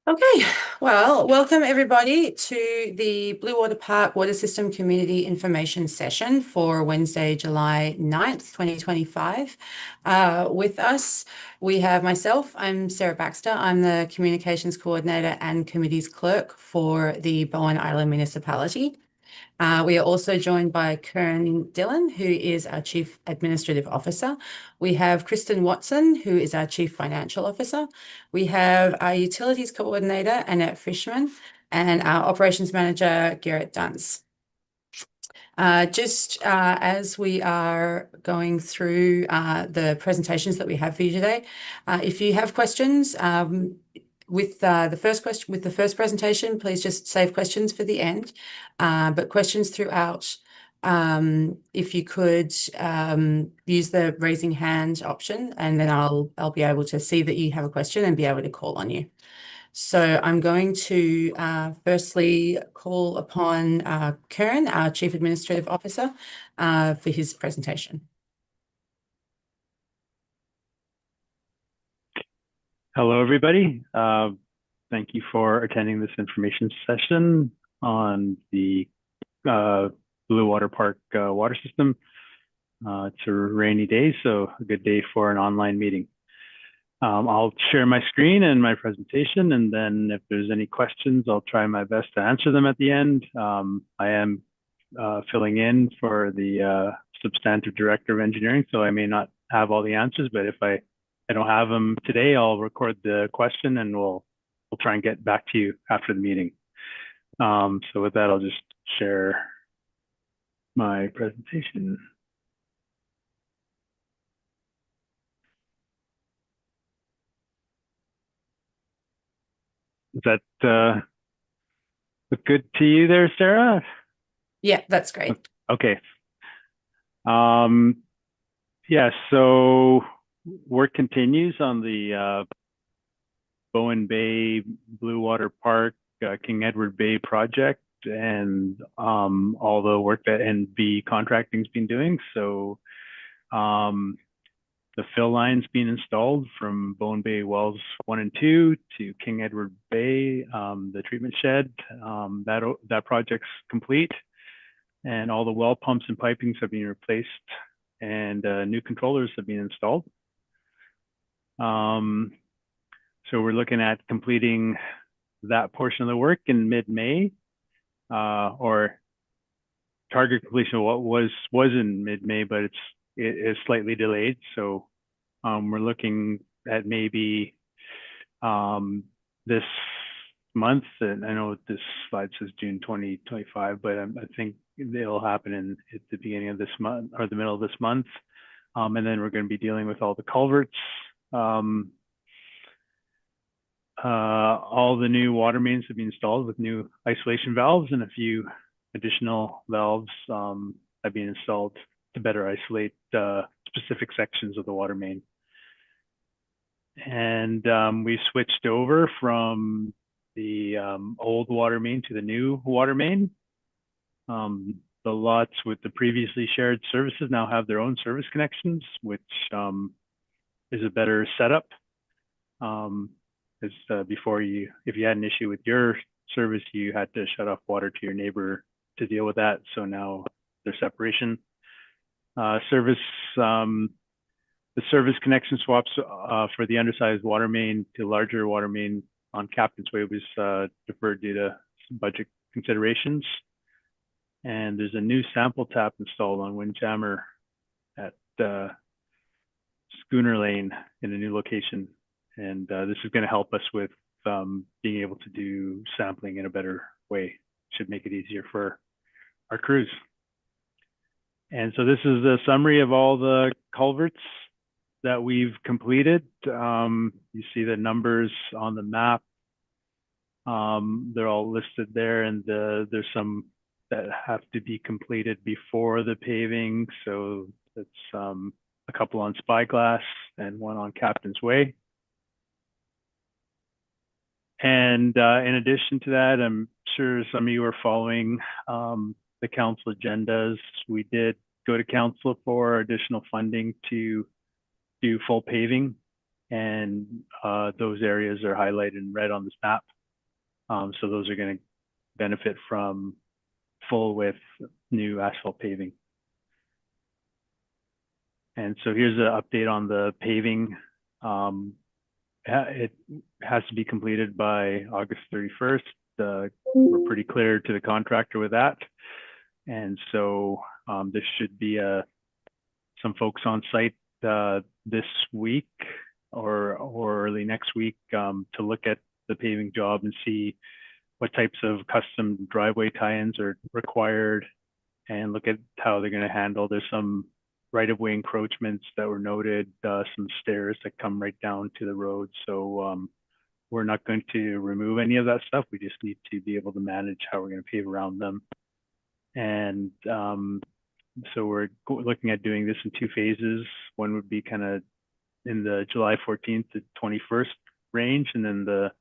Okay, well, welcome everybody to the Bluewater Park Water System Community Information Session for Wednesday, July 9th, 2025. With us, we have myself, I'm Sarah Baxter. I'm the Communications Coordinator and Committees Clerk for the Bowen Island Municipality. We are also joined by Kern Dillon, who is our Chief Administrative Officer. We have Kristen Watson, who is our Chief Financial Officer. We have our Utilities Coordinator, Annette Fishman, and our Operations Manager, Garrett Dunce. Just as we are going through the presentations that we have for you today, if you have questions, with the first presentation, please just save questions for the end. But questions throughout, if you could use the raising hand option, and then I'll be able to see that you have a question and be able to call on you. So I'm going to firstly call upon Kern, our Chief Administrative Officer, for his presentation. Hello, everybody. Thank you for attending this information session on the Bluewater Park water system. It's a rainy day, so a good day for an online meeting. I'll share my screen and my presentation, and then if there's any questions, I'll try my best to answer them at the end. I am filling in for the substantive director of engineering, so I may not have all the answers, but if I don't have them today, I'll record the question and we'll try and get back to you after the meeting. So with that, I'll just share my presentation. Is that look good to you there, Sarah? Yeah, that's great. Okay. Yeah, so work continues on the Bowen Bay Bluewater Park King Edward Bay project, and all the work that NB Contracting's been doing. So the fill line's being installed from Bowen Bay Wells 1 and 2 to King Edward Bay, the treatment shed. That project's complete, and all the well pumps and pipings have been replaced, and new controllers have been installed. So we're looking at completing that portion of the work in mid-May, or target completion of what was in mid-May, but it is slightly delayed. So we're looking at maybe this month, and I know this slide says June 2025, but I think it'll happen at the beginning of this month or the middle of this month. And then we're going to be dealing with all the culverts, all the new water mains have been installed with new isolation valves, and a few additional valves have been installed to better isolate specific sections of the water main. And we switched over from the old water main to the new water main. The lots with the previously shared services now have their own service connections, which is a better setup. Because before if you had an issue with your service, you had to shut off water to your neighbor to deal with that. So now there's separation. The service connection swaps for the undersized water main to larger water main on Captain's Way was deferred due to some budget considerations. And there's a new sample tap installed on Windjammer at Schooner Lane in a new location. And this is going to help us with being able to do sampling in a better way. Should make it easier for our crews. And so this is a summary of all the culverts that we've completed. You see the numbers on the map. They're all listed there, and there's some that have to be completed before the paving. So it's a couple on Spyglass and one on Captain's Way. And in addition to that, I'm sure some of you are following the council agendas. We did go to council for additional funding to do full paving, and those areas are highlighted in red on this map. So those are going to benefit from full width new asphalt paving. And so here's an update on the paving. It has to be completed by August 31st. We're pretty clear to the contractor with that. And so there should be some folks on site this week or early next week to look at the paving job and see what types of custom driveway tie-ins are required and look at how they're going to handle. There's some right-of-way encroachments that were noted, some stairs that come right down to the road. So we're not going to remove any of that stuff. We just need to be able to manage how we're going to pave around them. And so we're looking at doing this in 2 phases. One would be kind of in the July 14th to 21st range, and then the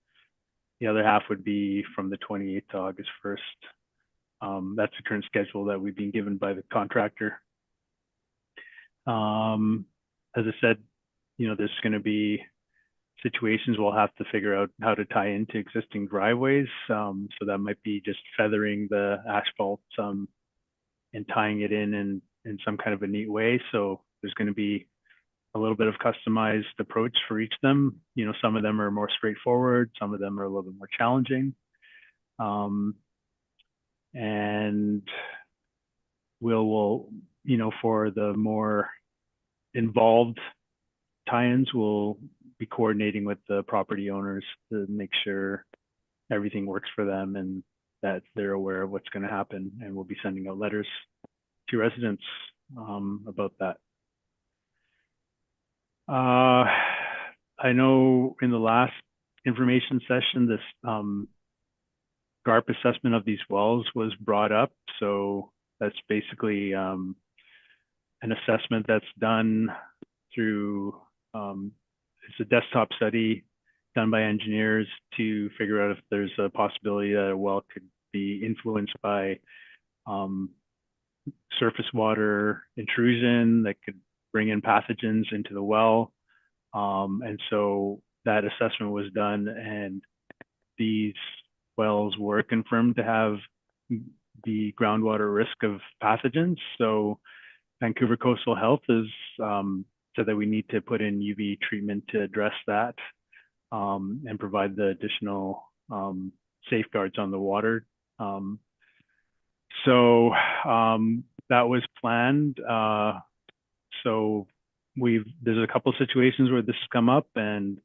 other half would be from the 28th to August 1st. That's the current schedule that we've been given by the contractor. As I said, there's going to be situations we'll have to figure out how to tie into existing driveways. So that might be just feathering the asphalt and tying it in some kind of a neat way. So there's going to be a little bit of customized approach for each of them. Some of them are more straightforward. Some of them are a little bit more challenging. And we'll for the more involved tie-ins, we'll be coordinating with the property owners to make sure everything works for them and that they're aware of what's going to happen. And we'll be sending out letters to residents about that. I know in the last information session, this GARP assessment of these wells was brought up. So that's basically an assessment that's done through, it's a desktop study done by engineers to figure out if there's a possibility that a well could be influenced by surface water intrusion that could bring in pathogens into the well. And so that assessment was done, and these wells were confirmed to have the groundwater risk of pathogens. So Vancouver Coastal Health has said that we need to put in UV treatment to address that and provide the additional safeguards on the water. So that was planned. So there's a couple of situations where this has come up, and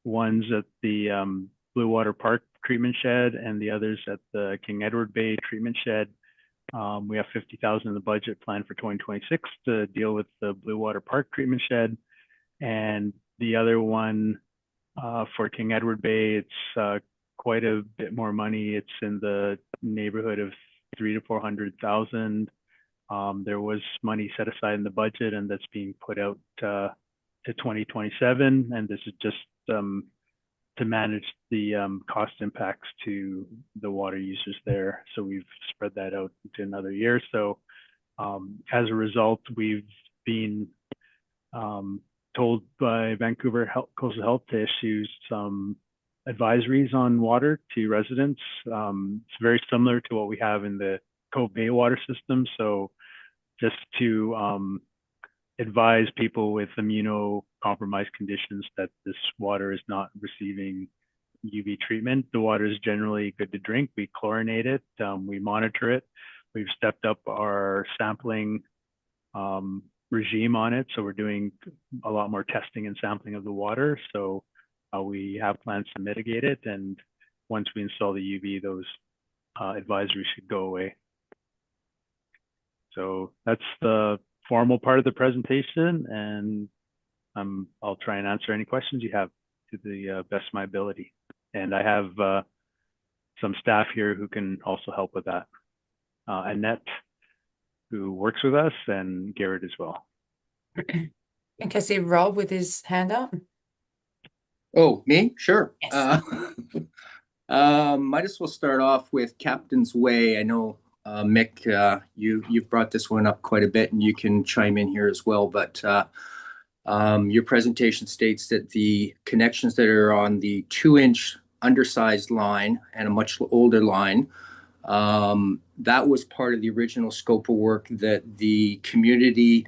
one's at the Bluewater Park treatment shed and the others at the King Edward Bay treatment shed. We have $50,000 in the budget planned for 2026 to deal with the Bluewater Park treatment shed. And the other one for King Edward Bay, it's quite a bit more money. It's in the neighborhood of $300,000 to $400,000. There was money set aside in the budget, and that's being put out to 2027. And this is just to manage the cost impacts to the water users there. So we've spread that out into another year. So as a result, we've been told by Vancouver Coastal Health to issue some advisories on water to residents. It's very similar to what we have in the Cove Bay water system. So just to advise people with immunocompromised conditions that this water is not receiving UV treatment. The water is generally good to drink. We chlorinate it, we monitor it. We've stepped up our sampling regime on it. So we're doing a lot more testing and sampling of the water. So we have plans to mitigate it. And once we install the UV, those advisories should go away. So that's the formal part of the presentation, and I'll try and answer any questions you have to the best of my ability. And I have some staff here who can also help with that. Annette, who works with us, and Garrett as well. I think I see Rob with his hand up. Oh, me? Sure. Yes. Might as well start off with Captain's Way. I know, Mick, you've brought this one up quite a bit, and you can chime in here as well. But your presentation states that the connections that are on the 2-inch undersized line and a much older line. That was part of the original scope of work that the community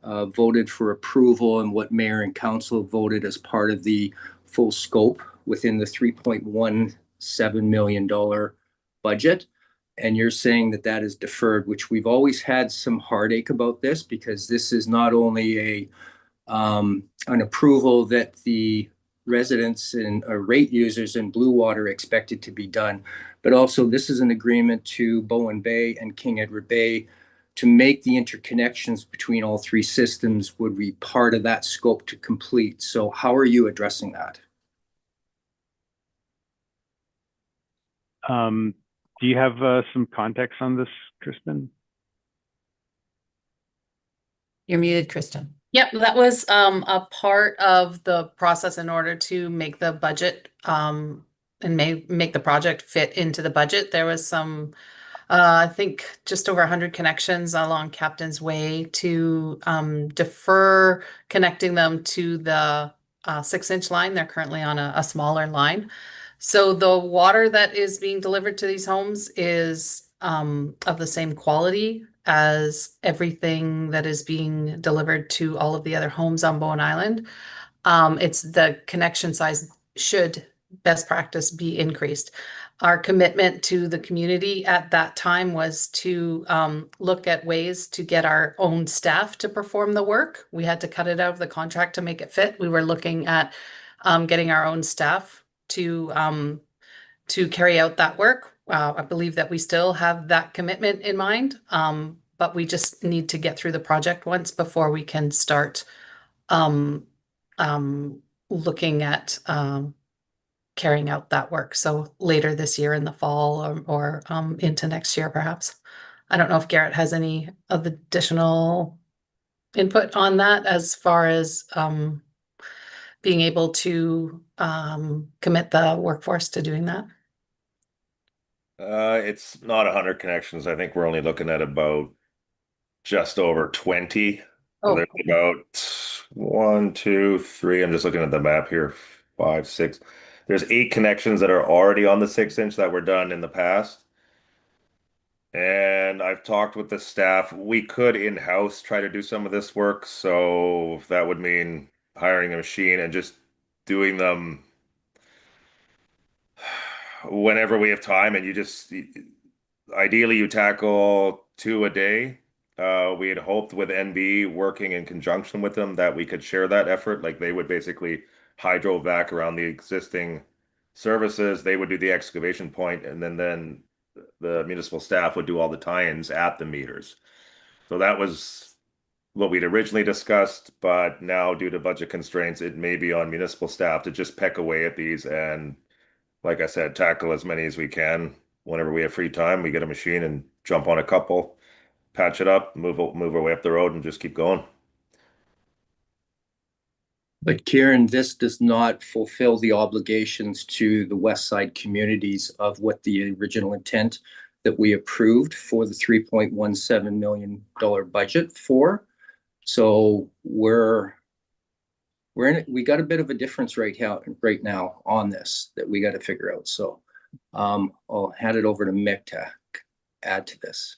voted for approval, and what mayor and council voted as part of the full scope within the $3.17 million budget. And you're saying that that is deferred, which we've always had some heartache about this, because this is not only an approval that the residents and rate users in Bluewater expected to be done, but also this is an agreement to Bowen Bay and King Edward Bay to make the interconnections between all three systems would be part of that scope to complete. So how are you addressing that? Do you have some context on this, Kristen? You're muted, Kristen. Yep, that was a part of the process in order to make the budget and make the project fit into the budget. There was some, I think, just over 100 connections along Captain's Way to defer connecting them to the 6-inch line. They're currently on a smaller line. So the water that is being delivered to these homes is of the same quality as everything that is being delivered to all of the other homes on Bowen Island. It's the connection size should best practice be increased. Our commitment to the community at that time was to look at ways to get our own staff to perform the work. We had to cut it out of the contract to make it fit. We were looking at getting our own staff to carry out that work. I believe that we still have that commitment in mind, but we just need to get through the project once before we can start looking at carrying out that work. So later this year in the fall or into next year, perhaps. I don't know if Garrett has any of additional input on that as far as being able to commit the workforce to doing that. It's not 100 connections. I think we're only looking at about just over 20. Oh, There's about 1, 2, 3. I'm just looking at the map here. 5, 6. There's 8 connections that are already on the 6-inch that were done in the past. And I've talked with the staff. We could in-house try to do some of this work. So that would mean hiring a machine and just doing them whenever we have time. And you just, ideally, you tackle 2 a day. We had hoped with NB working in conjunction with them that we could share that effort. Like they would basically hydrovac around the existing services. They would do the excavation point, and then the municipal staff would do all the tie-ins at the meters. So that was what we'd originally discussed, but now due to budget constraints, it may be on municipal staff to just peck away at these and, like I said, tackle as many as we can. Whenever we have free time, we get a machine and jump on a couple, patch it up, move our way up the road, and just keep going. But Kieran, this does not fulfill the obligations to the West Side communities of what the original intent that we approved for the $3.17 million budget for. So we got a bit of a difference right now on this that we got to figure out. So I'll hand it over to Mick to add to this.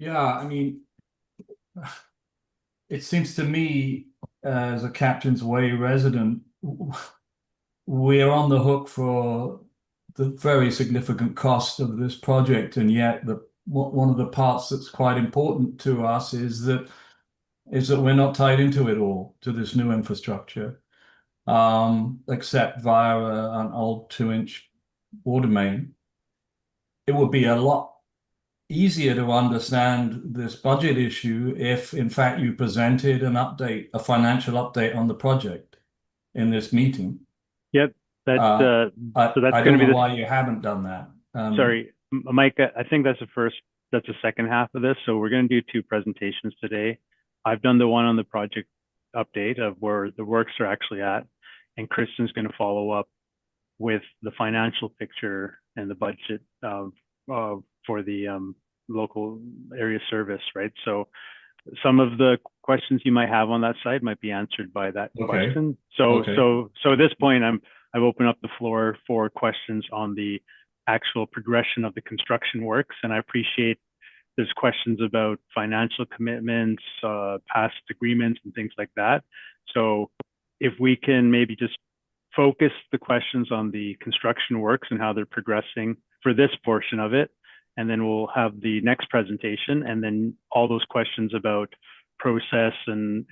Yeah, I mean, it seems to me as a Captain's Way resident, we're on the hook for the very significant cost of this project, and yet one of the parts that's quite important to us is that we're not tied into it all, to this new infrastructure, except via an old 2-inch water main. It would be a lot easier to understand this budget issue if, in fact, you presented a financial update on the project in this meeting. Yep. So that's I going to don't be know why you haven't done that. Sorry, Mike, I think that's the second half of this. So we're going to do 2 presentations today. I've done the one on the project update of where the works are actually at, and Kristen's going to follow up with the financial picture and the budget for the local area service, right? So some of the questions you might have on that side might be answered by that Okay. question. Okay. So at this point, I've opened up the floor for questions on the actual progression of the construction works, and I appreciate there's questions about financial commitments, past agreements, and things like that. So if we can maybe just focus the questions on the construction works and how they're progressing for this portion of it, and then we'll have the next presentation, and then all those questions about process and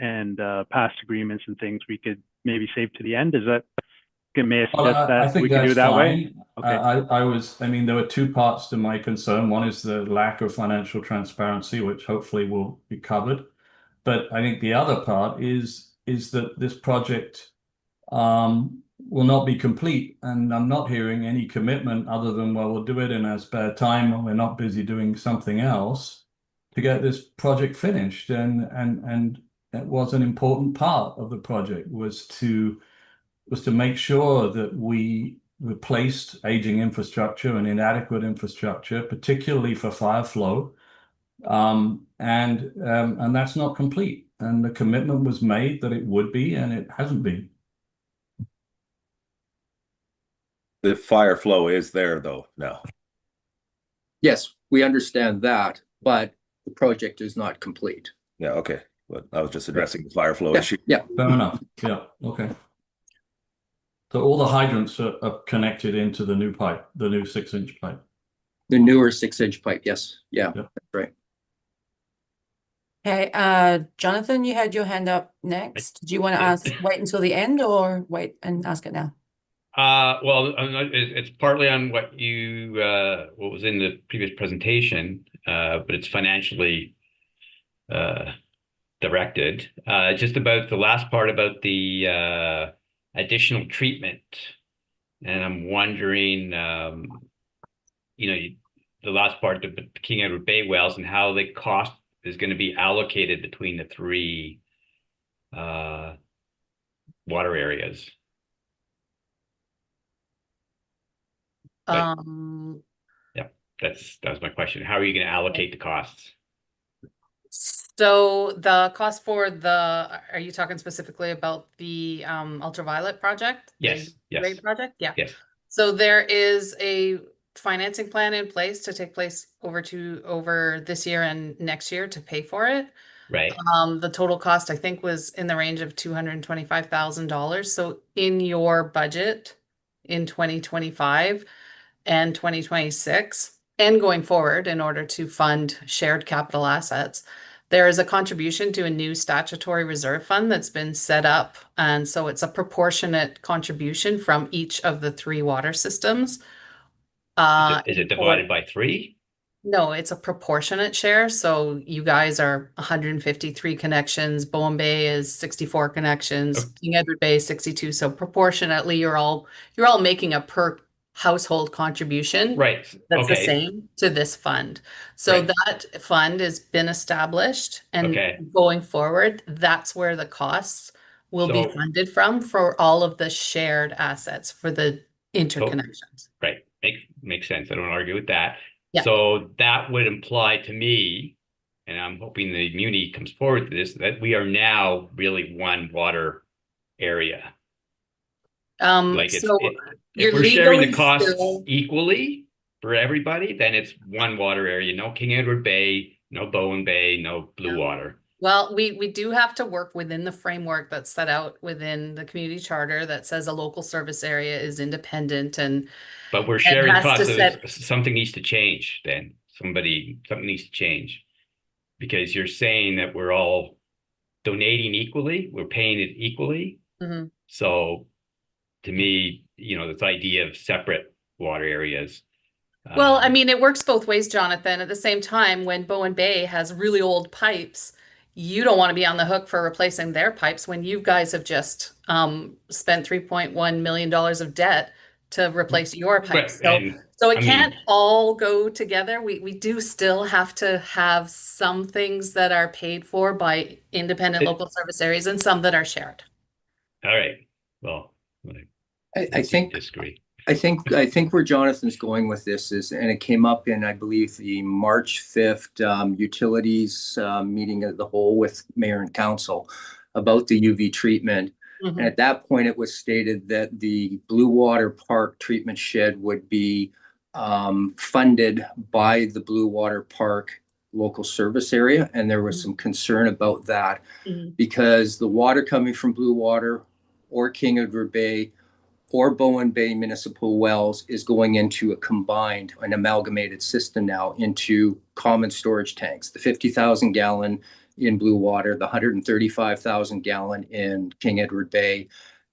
past agreements and things we could maybe save to the end. Is that, may I suggest I that think we can do it that's that way? fine. Okay. I mean, there were two parts to my concern. One is the lack of financial transparency, which hopefully will be covered. But I think the other part is that this project will not be complete, and I'm not hearing any commitment other than, well, we'll do it in our spare time when we're not busy doing something else to get this project finished. And it was an important part of the project was to make sure that we replaced aging infrastructure and inadequate infrastructure, particularly for fire flow. And that's not complete. And the commitment was made that it would be, and it hasn't been. The fire flow is there though now. Yes, we understand that, but the project is not complete. Yeah, okay. But I was just addressing the fire flow Yeah, issue. yeah. Fair enough. Yeah. Okay. So all the hydrants are connected into the new pipe, the new 6-inch pipe. The newer 6-inch pipe. Yes. Yeah, Yep. that's right. Okay, Jonathan, you had your hand up next. Do you want to wait until the end or wait and ask it now? Well, it's partly on what was in the previous presentation, but it's financially directed. Just about the last part about the additional treatment, and I'm wondering, the last part, the King Edward Bay wells, and how the cost is going to be allocated between the three water areas. But, yeah, that was my question. How are you going to allocate the costs? So the cost for are you talking specifically about the ultraviolet project? Yes, the rate project? Yeah. Yes. So there is a financing plan in place to take place over this year and next year to pay for it. Right. The total cost I think was in the range of $225,000. So in your budget in 2025 and 2026 and going forward, in order to fund shared capital assets, there is a contribution to a new statutory reserve fund that's been set up. And so it's a proportionate contribution from each of the three water systems. Is it divided by 3? No, it's a proportionate share. So you guys are 153 connections. Bowen Bay is 64 connections. Okay. King Edward Bay is 62. So proportionately, you're all making a per household contribution. Right. That's the same to this fund. So that fund has been established, and going forward, that's where the costs will be funded from for all of the shared assets for the interconnections. Right. Makes sense. I don't argue with that. Yeah. So that would imply to me, and I'm hoping the Muni comes forward to this, that we are now really one water area. If we're sharing the costs equally for everybody, then it's one water area. No King Edward Bay, no Bowen Bay, no Bluewater. Well, we do have to work within the framework that's set out within the community charter that says a local service area is independent but we're sharing costs. Something needs to change then. Something needs to change, because you're saying that we're all donating equally, we're paying it equally. Mm-hmm. So to me, this idea of separate water areas. Well, I mean, it works both ways, Jonathan. At the same time, when Bowen Bay has really old pipes, you don't want to be on the hook for replacing their pipes when you guys have just spent $3.1 million of debt to replace your pipes. So it can't all go together. We do still have to have some things that are paid for by independent local service areas and some that are shared. All right. Well, I think disagree. I think where Jonathan's going with this is, and it came up in, I believe, the March 5th utilities meeting of the whole with mayor and council about the UV treatment. Mhm. And at that point, it was stated that the Bluewater Park treatment shed would be funded by the Bluewater Park local service area. And there was some concern about that Mhm. because the water coming from Bluewater or King Edward Bay or Bowen Bay Municipal Wells is going into a combined, an amalgamated system now into common storage tanks. The 50,000 gallon in Bluewater, the 135,000 gallon in King Edward Bay,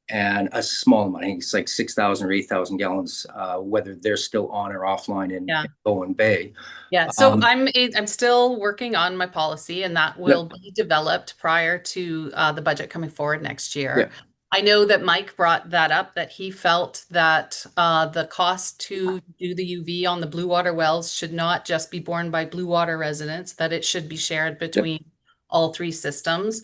and a small amount, I think it's like 6,000 or 8,000 gallons, whether they're still on or offline in Bowen Bay. Yeah, so I'm still working on my policy, and that will be developed prior to the budget coming forward next year. Yeah. I know that Mike brought that up, that he felt that the cost to do the UV on the Bluewater wells should not just be borne by Bluewater residents, that it should be shared between all three systems.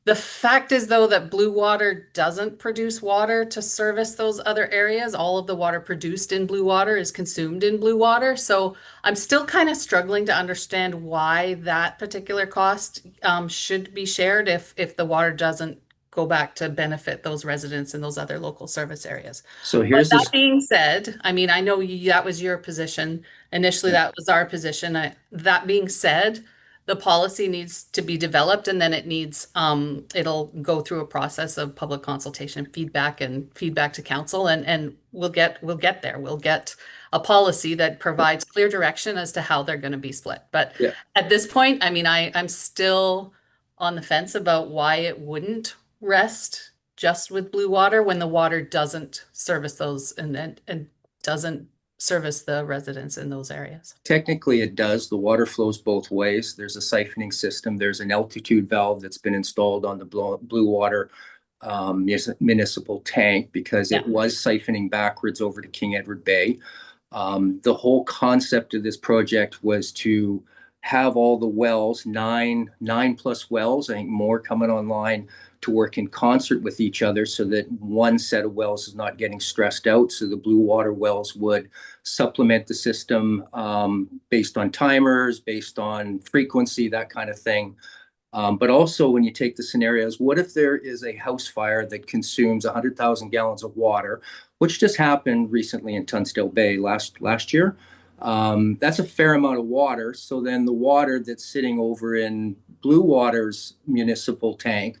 The fact is, though, that Bluewater doesn't produce water to service those other areas. All of the water produced in Bluewater is consumed in Bluewater. So I'm still kind of struggling to understand why that particular cost should be shared if the water doesn't go back to benefit those residents in those other local service areas. So here's But that being said, I mean, I know that was your position. Initially, that was our position. That being said, the policy needs to be developed, and then it needs it'll go through a process of public consultation, feedback to council, and we'll get there. We'll get a policy that provides clear direction as to how they're going to be split. But at this point, I mean, I'm still on the fence about why it wouldn't rest just with Bluewater when the water doesn't service those and doesn't service the residents in those areas. Technically, it does. The water flows both ways. There's a siphoning system. There's an altitude valve that's been installed on the Bluewater municipal tank because it was siphoning backwards over to King Edward Bay. The whole concept of this project was to have all the wells, nine plus wells, I think more coming online, to work in concert with each other so that one set of wells is not getting stressed out. So the Bluewater wells would supplement the system based on timers, based on frequency, that kind of thing. But also when you take the scenarios, what if there is a house fire that consumes 100,000 gallons of water, which just happened recently in Tunstall Bay last year? That's a fair amount of water. So then the water that's sitting over in Bluewater's municipal tank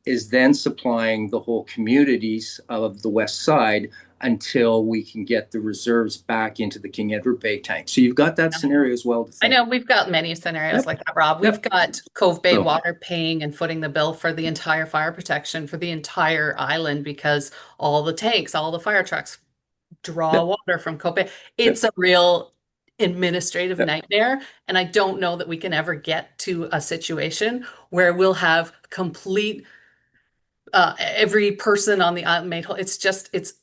is then supplying the whole communities of the west side until we can get the reserves back into the King Edward Bay tank. So you've got that scenario as well. I know we've got many scenarios like that, Rob. We've got Cove Bay Water paying and footing the bill for the entire fire protection for the entire island because all the tanks, all the fire trucks draw water from Cove Bay. It's a real administrative nightmare. And I don't know that we can ever get to a situation where we'll have complete every person on the island made whole. It's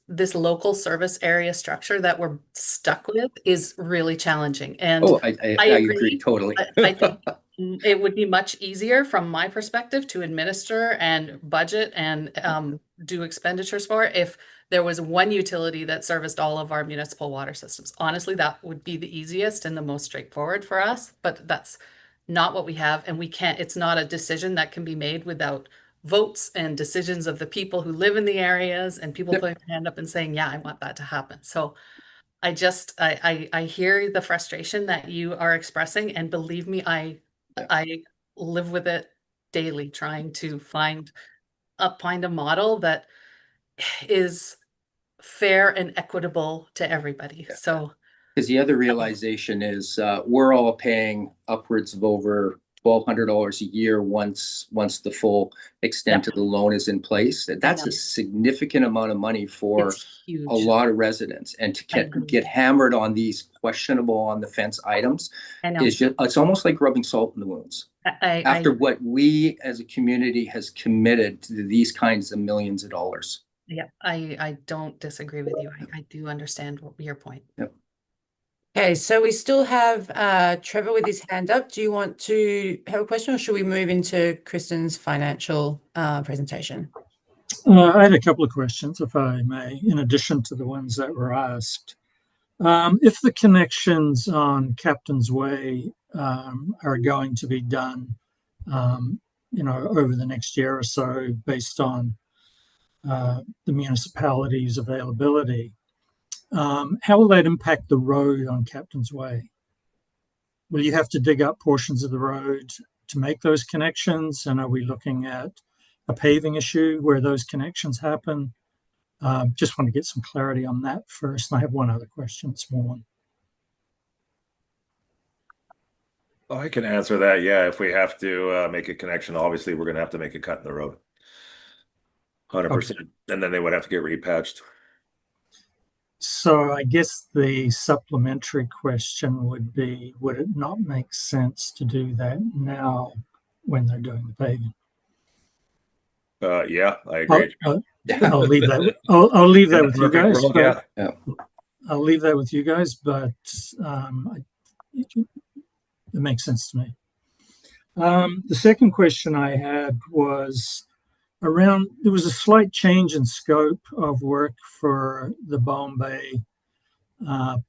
this local service area structure that we're stuck with is really challenging. And I agree totally. I think it would be much easier from my perspective to administer and budget and do expenditures for if there was one utility that serviced all of our municipal water systems. Honestly, that would be the easiest and the most straightforward for us, but that's not what we have. And we can't, it's not a decision that can be made without votes and decisions of the people who live in the areas and people putting their hand up and saying, yeah, I want that to happen. So I hear the frustration that you are expressing, and believe me, I live with it daily, trying to find a model that is fair and equitable to everybody. So because the other realization is we're all paying upwards of over $1,200 a year once the full extent of the loan is in place. That's a significant amount of money for a lot of residents, and to get hammered on these questionable on the fence items is just, it's almost like rubbing salt in the wounds. After what we as a community has committed to these kinds of millions of dollars. Yeah, I don't disagree with you. I do understand your point. Yep. Okay, so we still have Trevor with his hand up. Do you want to have a question, or should we move into Kristen's financial presentation? I had a couple of questions, if I may, in addition to the ones that were asked. If the connections on Captain's Way are going to be done, over the next year or so, based on the municipality's availability, how will that impact the road on Captain's Way? Will you have to dig up portions of the road to make those connections? And are we looking at a paving issue where those connections happen? Just want to get some clarity on that first. And I have one other question, small one. Oh, I can answer that. Yeah, if we have to make a connection, obviously we're going to have to make a cut in the road. 100%. And then they would have to get repatched. So I guess the supplementary question would be, would it not make sense to do that now when they're doing the paving? Yeah, I agree. I'll leave that. I'll leave that with you guys. World, yeah. I'll leave that with you guys, but it makes sense to me. The second question I had was around, there was a slight change in scope of work for the Bowen Bay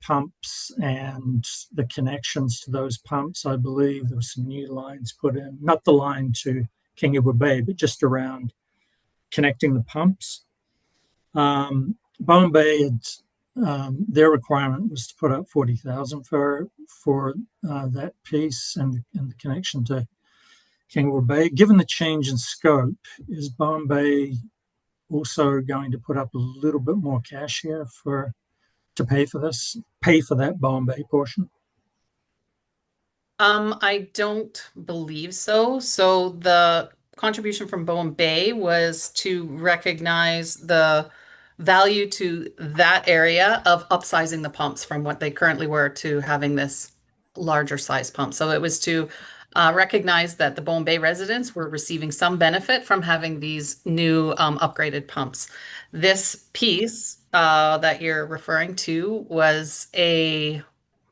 pumps and the connections to those pumps. I believe there were some new lines put in, not the line to King Edward Bay, but just around connecting the pumps. Bowen Bay had, their requirement was to put up 40,000 for that piece and the connection to King Edward Bay. Given the change in scope, is Bowen Bay also going to put up a little bit more cash here to pay for that Bowen Bay portion? I don't believe so. So the contribution from Bowen Bay was to recognize the value to that area of upsizing the pumps from what they currently were to having this larger size pump. So it was to recognize that the Bowen Bay residents were receiving some benefit from having these new upgraded pumps. This piece that you're referring to was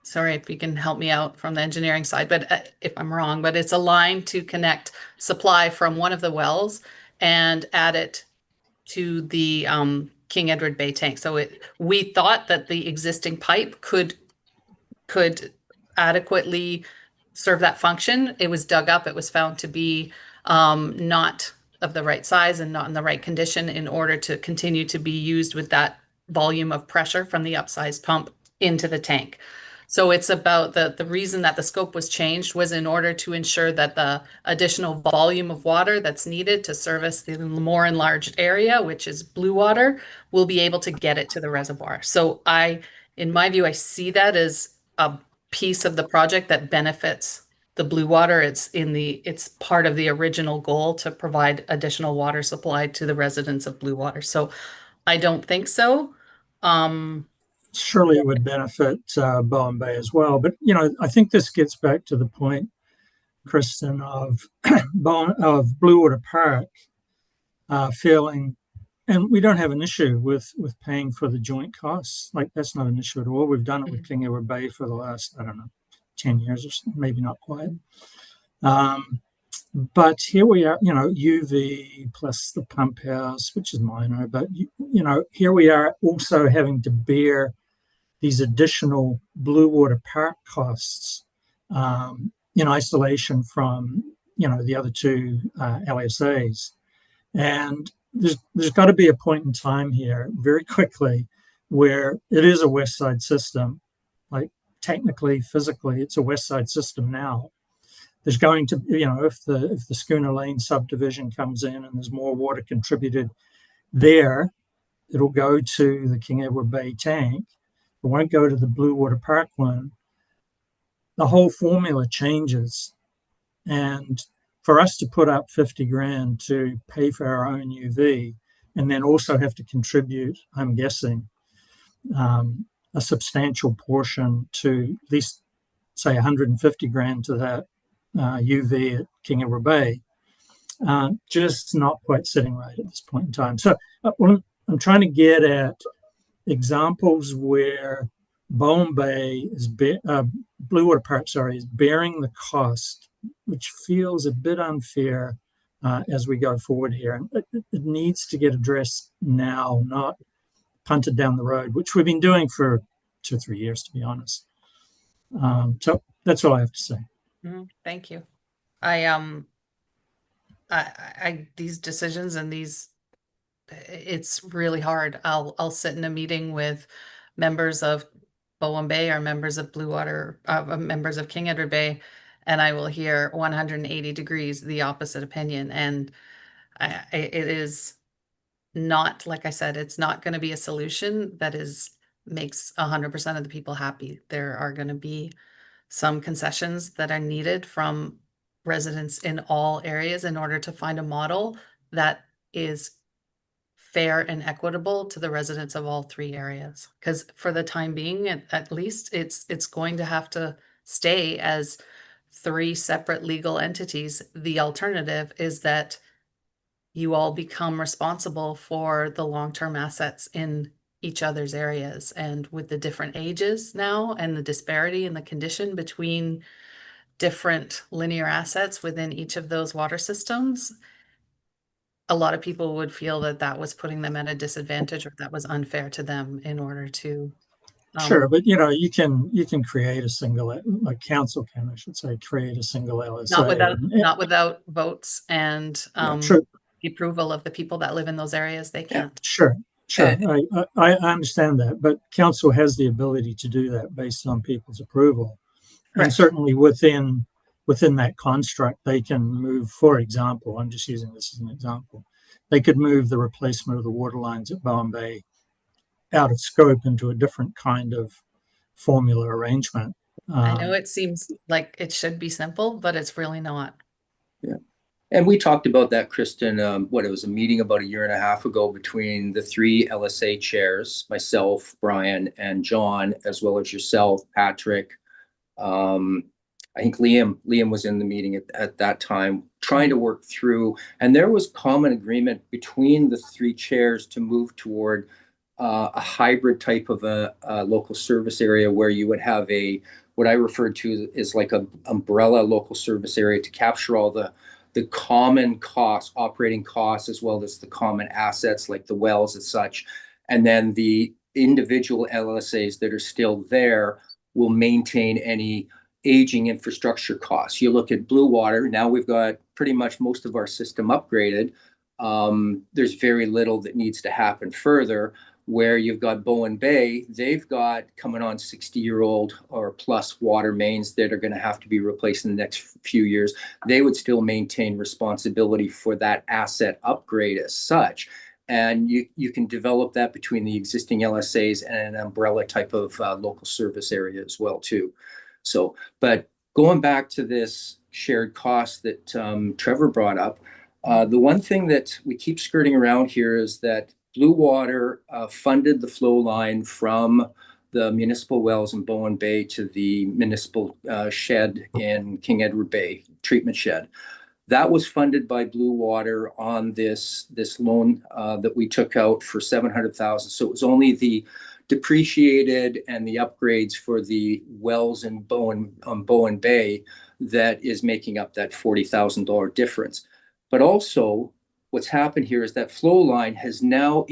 sorry if you can help me out from the engineering side, but if I'm wrong, but it's a line to connect supply from one of the wells and add it to the King Edward Bay tank. So we thought that the existing pipe could adequately serve that function. It was dug up. It was found to be not of the right size and not in the right condition in order to continue to be used with that volume of pressure from the upsized pump into the tank. So it's about the reason that the scope was changed was in order to ensure that the additional volume of water that's needed to service the more enlarged area, which is Bluewater, will be able to get it to the reservoir. So in my view, I see that as a piece of the project that benefits the Bluewater. It's part of the original goal to provide additional water supply to the residents of Bluewater. So I don't think so. Surely it would benefit Bowen Bay as well. But, I think this gets back to the point, Kristen, of Bluewater Park feeling, and we don't have an issue with paying for the joint costs. Like, that's not an issue at all. We've done it with King Edward Bay for the last, 10 years or so, maybe not quite. But here we are, UV plus the pump house, which is minor, but, here we are also having to bear these additional Bluewater Park costs in isolation from, the other two LSAs. And there's got to be a point in time here very quickly where it is a West Side system. Like, technically, physically, it's a West Side system now. There's going to, if the Schooner Lane subdivision comes in and there's more water contributed there, it'll go to the King Edward Bay tank. It won't go to the Bluewater Park one. The whole formula changes. And for us to put up 50 grand to pay for our own UV and then also have to contribute, I'm guessing, a substantial portion to at least, say, 150 grand to that UV at King Edward Bay, just not quite sitting right at this point in time. So what I'm trying to get at examples where Bowen Bay Bluewater Park, is bearing the cost, which feels a bit unfair as we go forward here. And it needs to get addressed now, not punted down the road, which we've been doing for 2 or 3 years, to be honest. So that's all I have to say. Thank you. These decisions and it's really hard. I'll sit in a meeting with members of Bowen Bay or members of Bluewater, members of King Edward Bay, and I will hear 180 degrees the opposite opinion. And it is not, like I said, it's not going to be a solution that makes 100% of the people happy. There are going to be some concessions that are needed from residents in all areas in order to find a model that is fair and equitable to the residents of all 3 areas. Because for the time being, at least, it's going to have to stay as 3 separate legal entities. The alternative is that you all become responsible for the long-term assets in each other's areas. And with the different ages now and the disparity in the condition between different linear assets within each of those water systems, a lot of people would feel that that was putting them at a disadvantage, or that was unfair to them in order to. Sure, but you can create a single, like council can, I should say, create a single LSA. Not without votes and sure. the approval of the people that live in those areas. They can't. Sure. I understand that, but council has the ability to do that based on people's approval. Correct. And certainly within that construct, they can move, for example, I'm just using this as an example, they could move the replacement of the water lines at Bowen Bay out of scope into a different kind of formula arrangement. I know it seems like it should be simple, but it's really not. Yeah. And we talked about that, Kristen, it was a meeting about 1.5 years ago between the 3 LSA chairs, myself, Brian, and John, as well as yourself, Patrick. I think Liam was in the meeting at that time, trying to work through, and there was common agreement between the 3 chairs to move toward a hybrid type of a local service area where you would have what I referred to as like a umbrella local service area to capture all the common costs, operating costs, as well as the common assets like the wells and such. And then the individual LSAs that are still there will maintain any aging infrastructure costs. You look at Bluewater, now we've got pretty much most of our system upgraded. There's very little that needs to happen further. Where you've got Bowen Bay, they've got coming on 60-year-old or plus water mains that are going to have to be replaced in the next few years. They would still maintain responsibility for that asset upgrade as such. And you can develop that between the existing LSAs and an umbrella type of local service area as well too. So, but going back to this shared cost that Trevor brought up, the one thing that we keep skirting around here is that Bluewater funded the flow line from the municipal wells in Bowen Bay to the municipal shed in King Edward Bay, treatment shed. That was funded by Bluewater on this loan that we took out for $700,000. So it was only the depreciated and the upgrades for the wells in Bowen Bay that is making up that $40,000 difference. But also, what's happened here is that flow line has now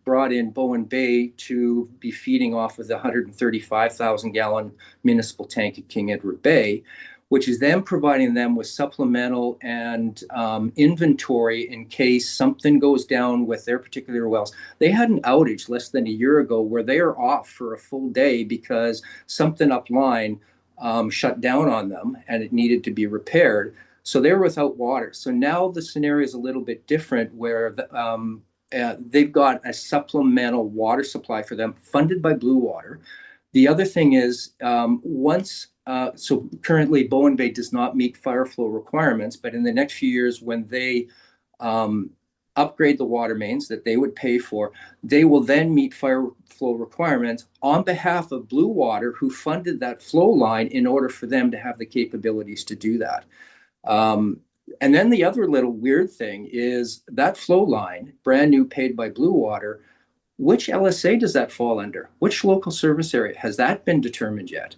brought in Bowen Bay to be feeding off of the 135,000 gallon municipal tank at King Edward Bay, which is then providing them with supplemental and inventory in case something goes down with their particular wells. They had an outage less than 1 year ago where they are off for a full day because something upline shut down on them and it needed to be repaired. So they were without water. So now the scenario is a little bit different where they've got a supplemental water supply for them funded by Bluewater. The other thing is so currently Bowen Bay does not meet fire flow requirements, but in the next few years when they upgrade the water mains that they would pay for, they will then meet fire flow requirements on behalf of Bluewater, who funded that flow line in order for them to have the capabilities to do that. And then the other little weird thing is that flow line, brand new, paid by Bluewater, which LSA does that fall under? Which local service area? Has that been determined yet?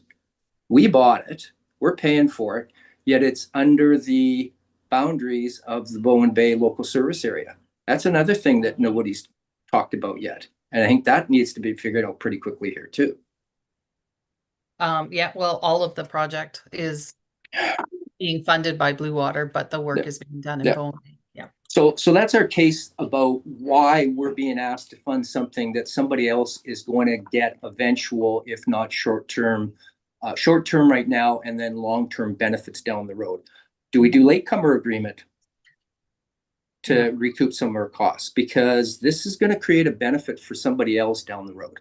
We bought it, we're paying for it, yet it's under the boundaries of the Bowen Bay local service area. That's another thing that nobody's talked about yet. And I think that needs to be figured out pretty quickly here too. Yeah, well, all of the project is being funded by Bluewater, but the work is being done in Bowen. Yeah. So that's our case about why we're being asked to fund something that somebody else is going to get eventual, if not short-term right now, and then long-term benefits down the road. Do we do latecomer agreement to recoup some of our costs? Because this is going to create a benefit for somebody else down the road.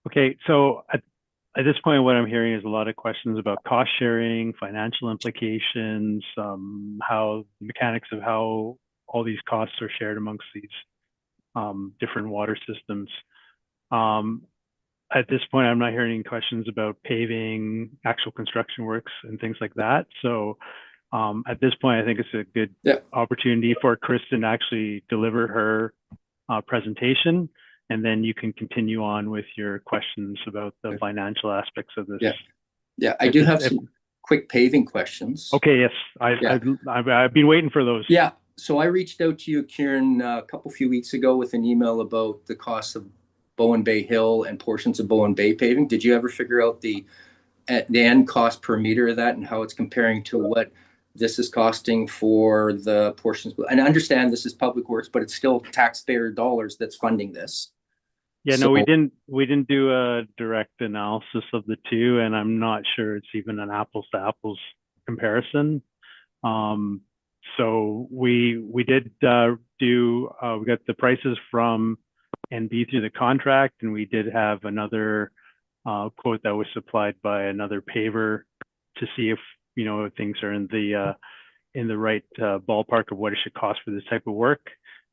Okay, so at this point, what I'm hearing is a lot of questions about cost sharing, financial implications, how the mechanics of how all these costs are shared amongst these different water systems. At this point, I'm not hearing any questions about paving, actual construction works, and things like that. So at this point, I think it's a good opportunity for Kristen to actually deliver her presentation. And then you can continue on with your questions about the financial aspects of this. Yeah, I do have some quick paving questions. Okay, yes, I've been waiting for those. Yeah, so I reached out to you, Kieran, a few weeks ago with an email about the cost of Bowen Bay Hill and portions of Bowen Bay paving. Did you ever figure out the end cost per meter of that and how it's comparing to what this is costing for the portions? And I understand this is public works, but it's still taxpayer dollars that's funding this. Yeah, no, we didn't do a direct analysis of the two, and I'm not sure it's even an apples to apples comparison. So we did we got the prices from NB through the contract, and we did have another quote that was supplied by another paver to see if things are in the right ballpark of what it should cost for this type of work.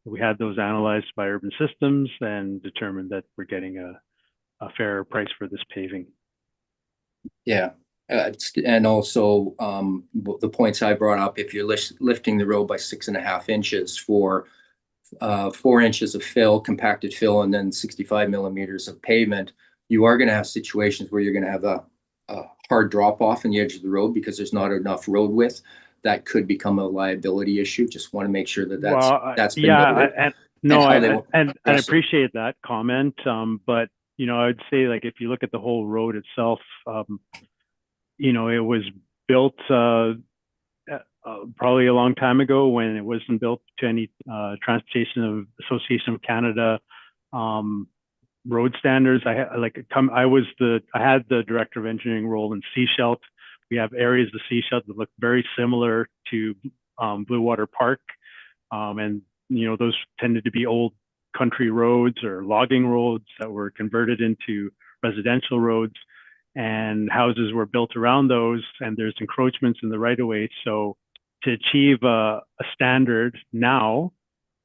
We had those analyzed by Urban Systems and determined that we're getting a fair price for this paving. Yeah, and also the points I brought up, if you're lifting the road by 6.5 inches for 4 inches of fill, compacted fill, and then 65 millimeters of pavement, you are going to have situations where you're going to have a hard drop off in the edge of the road because there's not enough road width. That could become a liability issue. Just want to make sure that that's been noted. I appreciate that comment. But I would say, like, if you look at the whole road itself, it was built probably a long time ago when it wasn't built to any Transportation Association of Canada road standards. I had the director of engineering role in Seashelt. We have areas of Seashelt that look very similar to Bluewater Park, and those tended to be old country roads or logging roads that were converted into residential roads, and houses were built around those, and there's encroachments in the right of way. So to achieve a standard now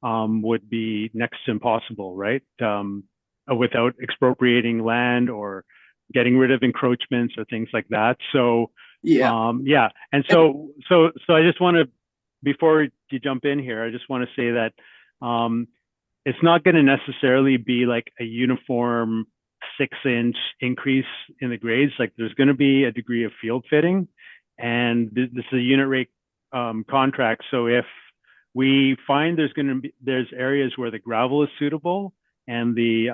would be next to impossible, right? Without expropriating land or getting rid of encroachments or things like that. So and so I just want to, before you jump in here, I just want to say that it's not going to necessarily be like a uniform 6-inch increase in the grades. Like, there's going to be a degree of field fitting, and this is a unit rate contract. So if we find there's areas where the gravel is suitable and the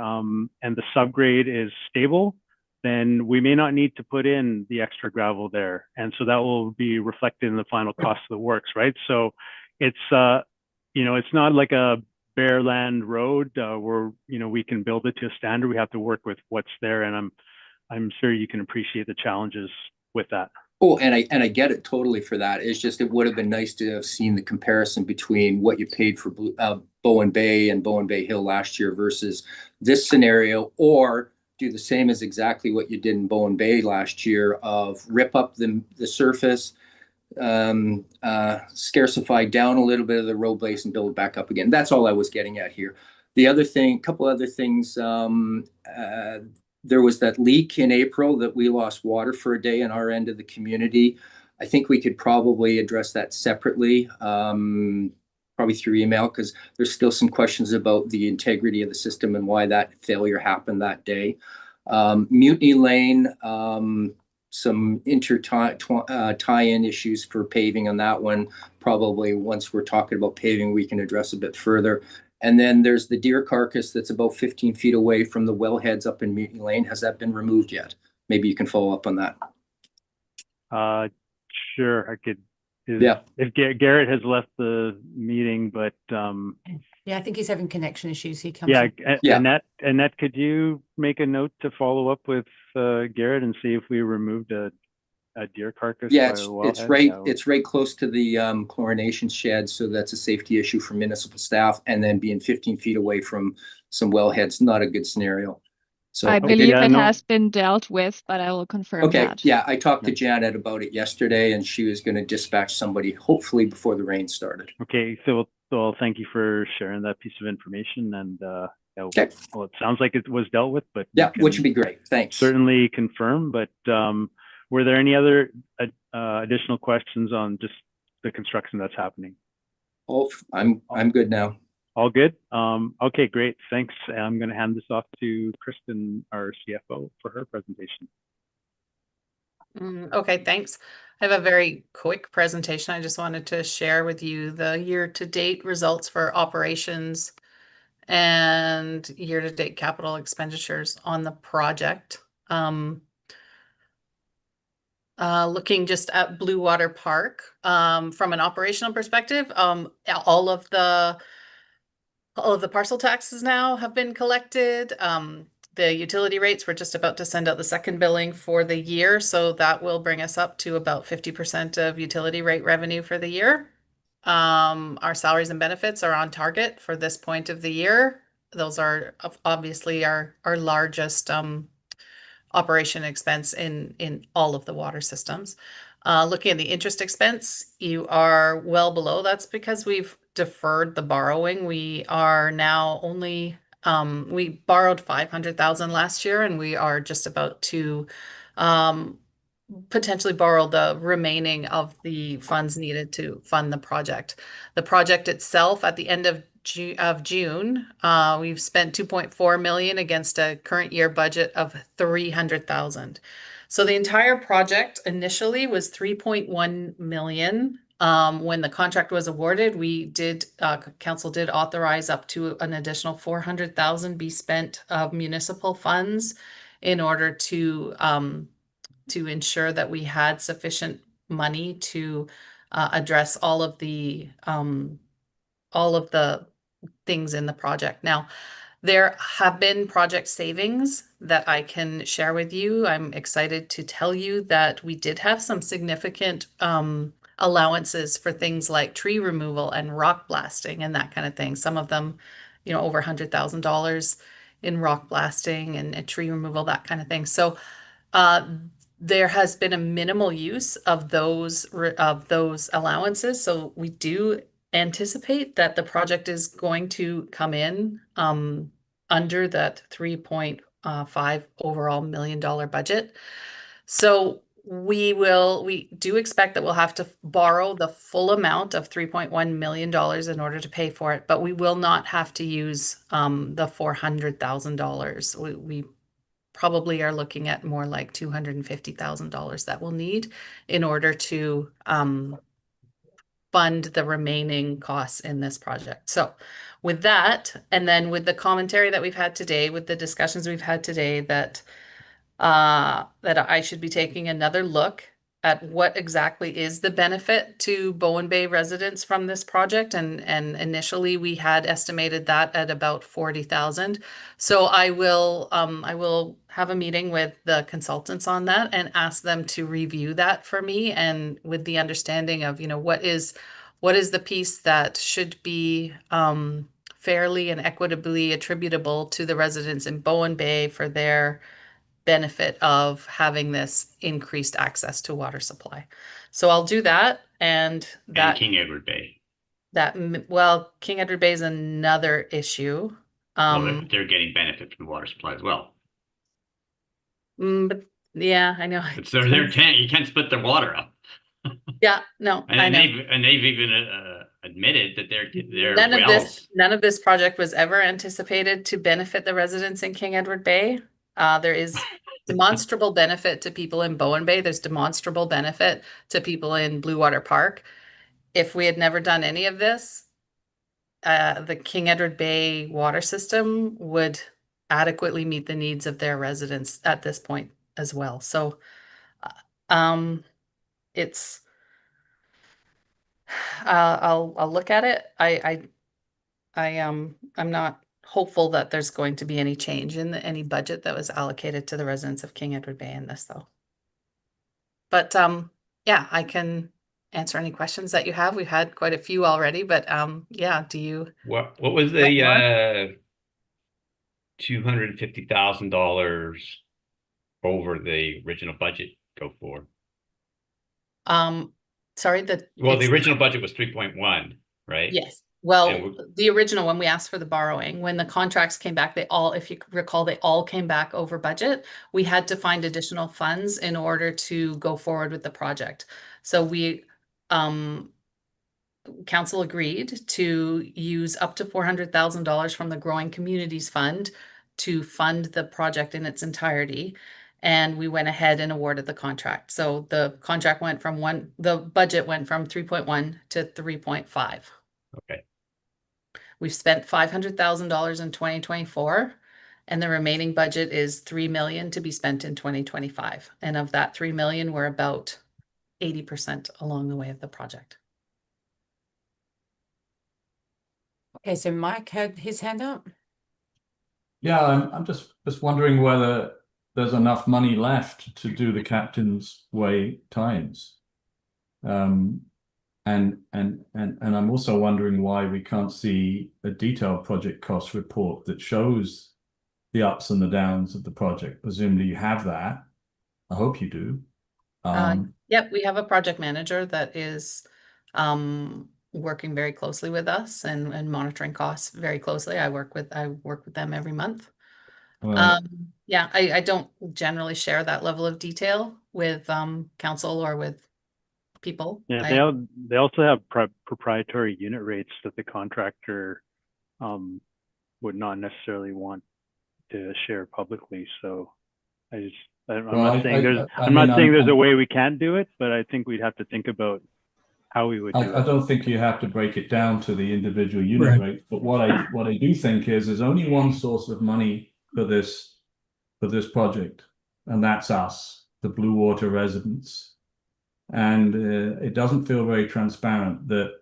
subgrade is stable, then we may not need to put in the extra gravel there. And so that will be reflected in the final cost of the works, right? So it's, it's not like a bare land road where, we can build it to a standard. We have to work with what's there. And I'm sure you can appreciate the challenges with that. Oh, and I get it totally for that. It's just, it would have been nice to have seen the comparison between what you paid for Bowen Bay and Bowen Bay Hill last year versus this scenario, or do the same as exactly what you did in Bowen Bay last year of rip up the surface, scarcify down a little bit of the road base and build back up again. That's all I was getting at here. The other thing, a couple other things, there was that leak in April that we lost water for a day in our end of the community. I think we could probably address that separately, probably through email, because there's still some questions about the integrity of the system and why that failure happened that day. Mutiny Lane, some tie-in issues for paving on that one. Probably once we're talking about paving, we can address a bit further. And then there's the deer carcass that's about 15 feet away from the wellheads up in Mutiny Lane. Has that been removed yet? Maybe you can follow up on that. Sure, I could. Yeah. If Garrett has left the meeting, but Yeah, I think he's having connection issues. He comes. yeah, in. Annette, could you make a note to follow up with Garrett and see if we removed a deer carcass? Yeah, by it's, a wellhead? it's right. It's right close to the chlorination shed, so that's a safety issue for municipal staff. And then being 15 feet away from some wellheads, not a good scenario. So I believe it has been dealt with, but I will confirm that. Yeah, I talked to Janet about it yesterday, and she was going to dispatch somebody hopefully before the rain started. Okay, so thank you for sharing that piece of information. And okay. Well, it sounds like it was dealt with, but yeah, which would be great. Thanks. Certainly confirm. But were there any other additional questions on just the construction that's happening? Oh, I'm good now. All good. Okay, great. Thanks. I'm going to hand this off to Kristen, our CFO, for her presentation. Okay, thanks. I have a very quick presentation. I just wanted to share with you the year-to-date results for operations and year-to-date capital expenditures on the project. Looking just at Bluewater Park, from an operational perspective, all of the parcel taxes now have been collected. The utility rates, we're just about to send out the second billing for the year, so that will bring us up to about 50% of utility rate revenue for the year. Our salaries and benefits are on target for this point of the year. Those are obviously our largest operation expense in all of the water systems. Looking at the interest expense, you are well below. That's because we've deferred the borrowing. We are now only we borrowed 500,000 last year, and we are just about to potentially borrow the remaining of the funds needed to fund the project. The project itself, at the end of June, we've spent 2.4 million against a current year budget of 300,000. So the entire project initially was 3.1 million. When the contract was awarded, council did authorize up to an additional 400,000 be spent of municipal funds in order to ensure that we had sufficient money to address all of the things in the project. Now, there have been project savings that I can share with you. I'm excited to tell you that we did have some significant allowances for things like tree removal and rock blasting and that kind of thing. Some of them, over $100,000 in rock blasting and tree removal, that kind of thing. So there has been a minimal use of those allowances. So we do anticipate that the project is going to come in under that 3.5 overall $1 million budget. So we do expect that we'll have to borrow the full amount of $3.1 million in order to pay for it, but we will not have to use the $400,000. We probably are looking at more like $250,000 that we'll need in order to fund the remaining costs in this project. So with that, and then with the commentary that we've had today, with the discussions we've had today, that I should be taking another look at what exactly is the benefit to Bowen Bay residents from this project. And initially we had estimated that at about 40,000. So I will have a meeting with the consultants on that and ask them to review that for me, and with the understanding of, what is the piece that should be fairly and equitably attributable to the residents in Bowen Bay for their benefit of having this increased access to water supply. So I'll do that, and King Edward Bay. King Edward Bay is another issue. Well, they're getting benefit from the water supply as well. But yeah, I know. But so you can't split their water up. Yeah, no, I know. They've even admitted that their none of this project was ever anticipated to benefit the residents in King Edward Bay. There is demonstrable benefit to people in Bowen Bay. There's demonstrable benefit to people in Bluewater Park. If we had never done any of this, the King Edward Bay water system would adequately meet the needs of their residents at this point as well. So, it's, I'll look at it. I'm not hopeful that there's going to be any change in any budget that was allocated to the residents of King Edward Bay in this, though. But yeah, I can answer any questions that you have. We've had quite a few already, but yeah, do you? What was the $250,000 over the original budget go for? Sorry, the original budget was 3.1, right? Yes. Well, the original, when we asked for the borrowing, when the contracts came back, they all, if you recall, they all came back over budget. We had to find additional funds in order to go forward with the project. So we, council agreed to use up to $400,000 from the Growing Communities Fund to fund the project in its entirety. And we went ahead and awarded the contract. So the contract went from the budget went from 3.1 to 3.5. Okay. We've spent $500,000 in 2024, and the remaining budget is $3 million to be spent in 2025. And of that $3 million, we're about 80% along the way of the project. Okay, so Mike had his hand up. Yeah, I'm just wondering whether there's enough money left to do the Captain's Way tie-ins. And I'm also wondering why we can't see a detailed project cost report that shows the ups and the downs of the project. Presumably you have that. I hope you do. Yep, we have a project manager that is working very closely with us and monitoring costs very closely. I work with them every month. Yeah, I don't generally share that level of detail with council or with people. Yeah, they also have proprietary unit rates that the contractor would not necessarily want to share publicly. So I'm not saying there's a way we can't do it, but I think we'd have to think about how we would do it. I don't think you have to break it down to the individual unit rate, but what I do think is there's only one source of money for this project, and that's us, the Bluewater residents. And it doesn't feel very transparent that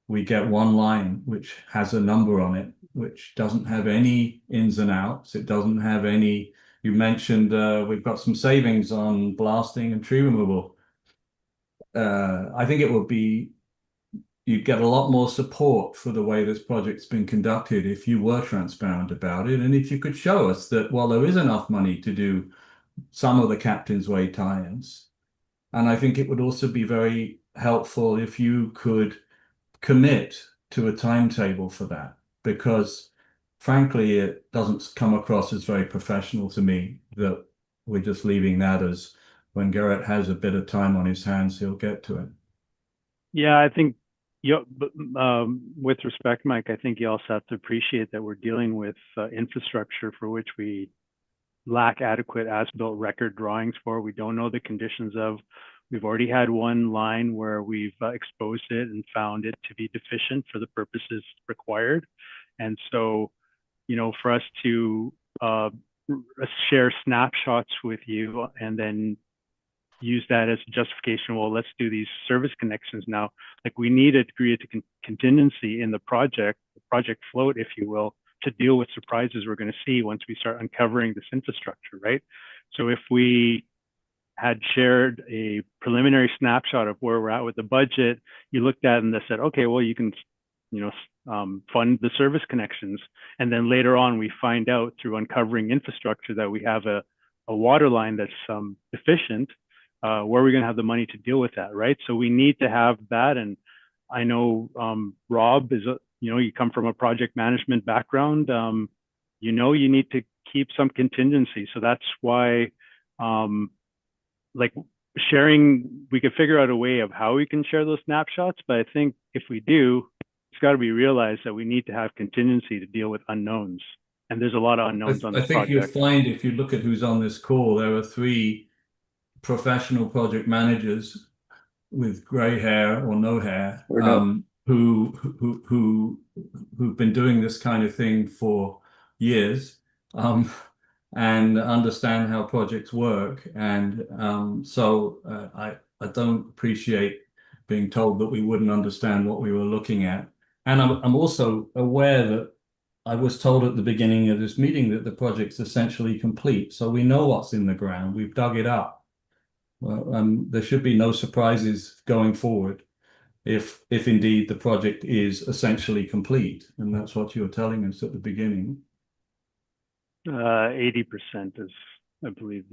we get one line which has a number on it, which doesn't have any ins and outs. It doesn't have any, you mentioned we've got some savings on blasting and tree removal. I think it would be, you'd get a lot more support for the way this project's been conducted if you were transparent about it. And if you could show us that while there is enough money to do some of the Captain's Way tie-ins, and I think it would also be very helpful if you could commit to a timetable for that, because frankly, it doesn't come across as very professional to me that we're just leaving that as when Garrett has a bit of time on his hands, he'll get to it. Yeah, I think with respect, Mike, I think you also have to appreciate that we're dealing with infrastructure for which we lack adequate as-built record drawings for. We don't know the conditions of. We've already had one line where we've exposed it and found it to be deficient for the purposes required. And so, you know, for us to share snapshots with you and then use that as a justification, well, let's do these service connections now. Like, we need a degree of contingency in the project float, if you will, to deal with surprises we're going to see once we start uncovering this infrastructure, right? So if we had shared a preliminary snapshot of where we're at with the budget, you looked at it and they said, okay, well, you can, you know, fund the service connections. And then later on, we find out through uncovering infrastructure that we have a water line that's deficient. Where are we going to have the money to deal with that, right? So we need to have that. And I know Rob is, you know, you come from a project management background. You know, you need to keep some contingency. So that's why, like, sharing, we could figure out a way of how we can share those snapshots. But I think if we do, it's got to be realized that we need to have contingency to deal with unknowns. And there's a lot of unknowns on I this think you'll project. find if you look at who's on this call, there are 3 professional project managers with grey hair or no hair, Or no. who've been doing this kind of thing for years, and understand how projects work. And so I don't appreciate being told that we wouldn't understand what we were looking at. And I'm also aware that I was told at the beginning of this meeting that the project's essentially complete. So we know what's in the ground. We've dug it up. Well, there should be no surprises going forward if indeed the project is essentially complete. And that's what you were telling us at the beginning. 80% is, I believe,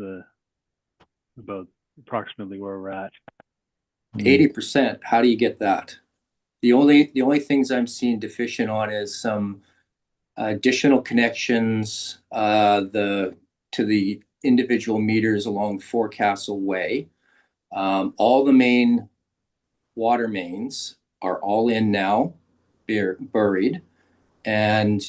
about approximately where we're at. 80%. How do you get that? The only things I'm seeing deficient on is some additional connections to the individual meters along Forecastle Way. All the main water mains are all in now, buried, and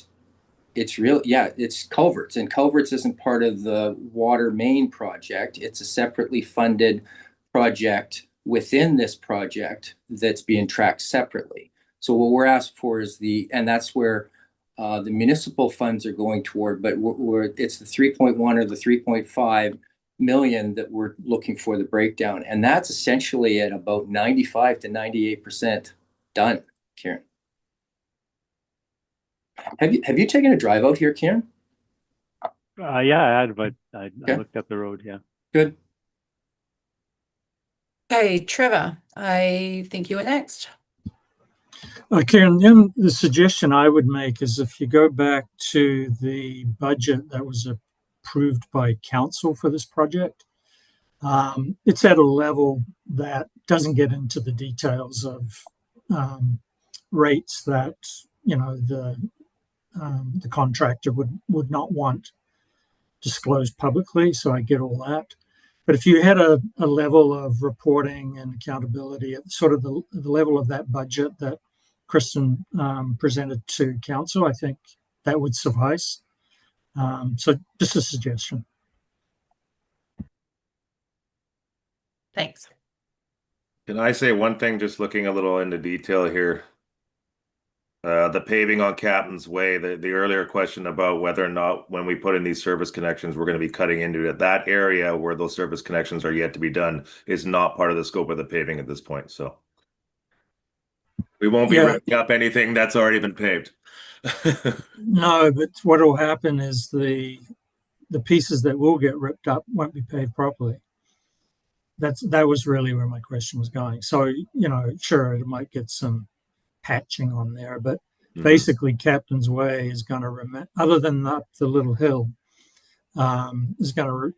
it's it's culverts, and culverts isn't part of the water main project. It's a separately funded project within this project that's being tracked separately. So what we're asking for is and that's where the municipal funds are going toward, but it's the 3.1 or the 3.5 million that we're looking for the breakdown. And that's essentially at about 95 to 98% done, Kieran. Have you taken a drive out here, Kieran? Yeah, I had, but I looked up the road, yeah. Good. Okay, Trevor, I think you were next. Karen, the suggestion I would make is if you go back to the budget that was approved by council for this project, it's at a level that doesn't get into the details of rates that the contractor would not want disclosed publicly. So I get all that. But if you had a level of reporting and accountability at sort of the level of that budget that Kristen presented to council, I think that would suffice. So just a suggestion. Thanks. Can I say one thing, just looking a little into detail here? The paving on Captain's Way, the earlier question about whether or not when we put in these service connections, we're going to be cutting into it. That area where those service connections are yet to be done is not part of the scope of the paving at this point. So we won't be ripping up anything that's already been paved. No, but what will happen is the pieces that will get ripped up won't be paved properly. That was really where my question was going. So, sure, it might get some patching on there, but basically Captain's Way is going to remain, other than up the little hill, is going to,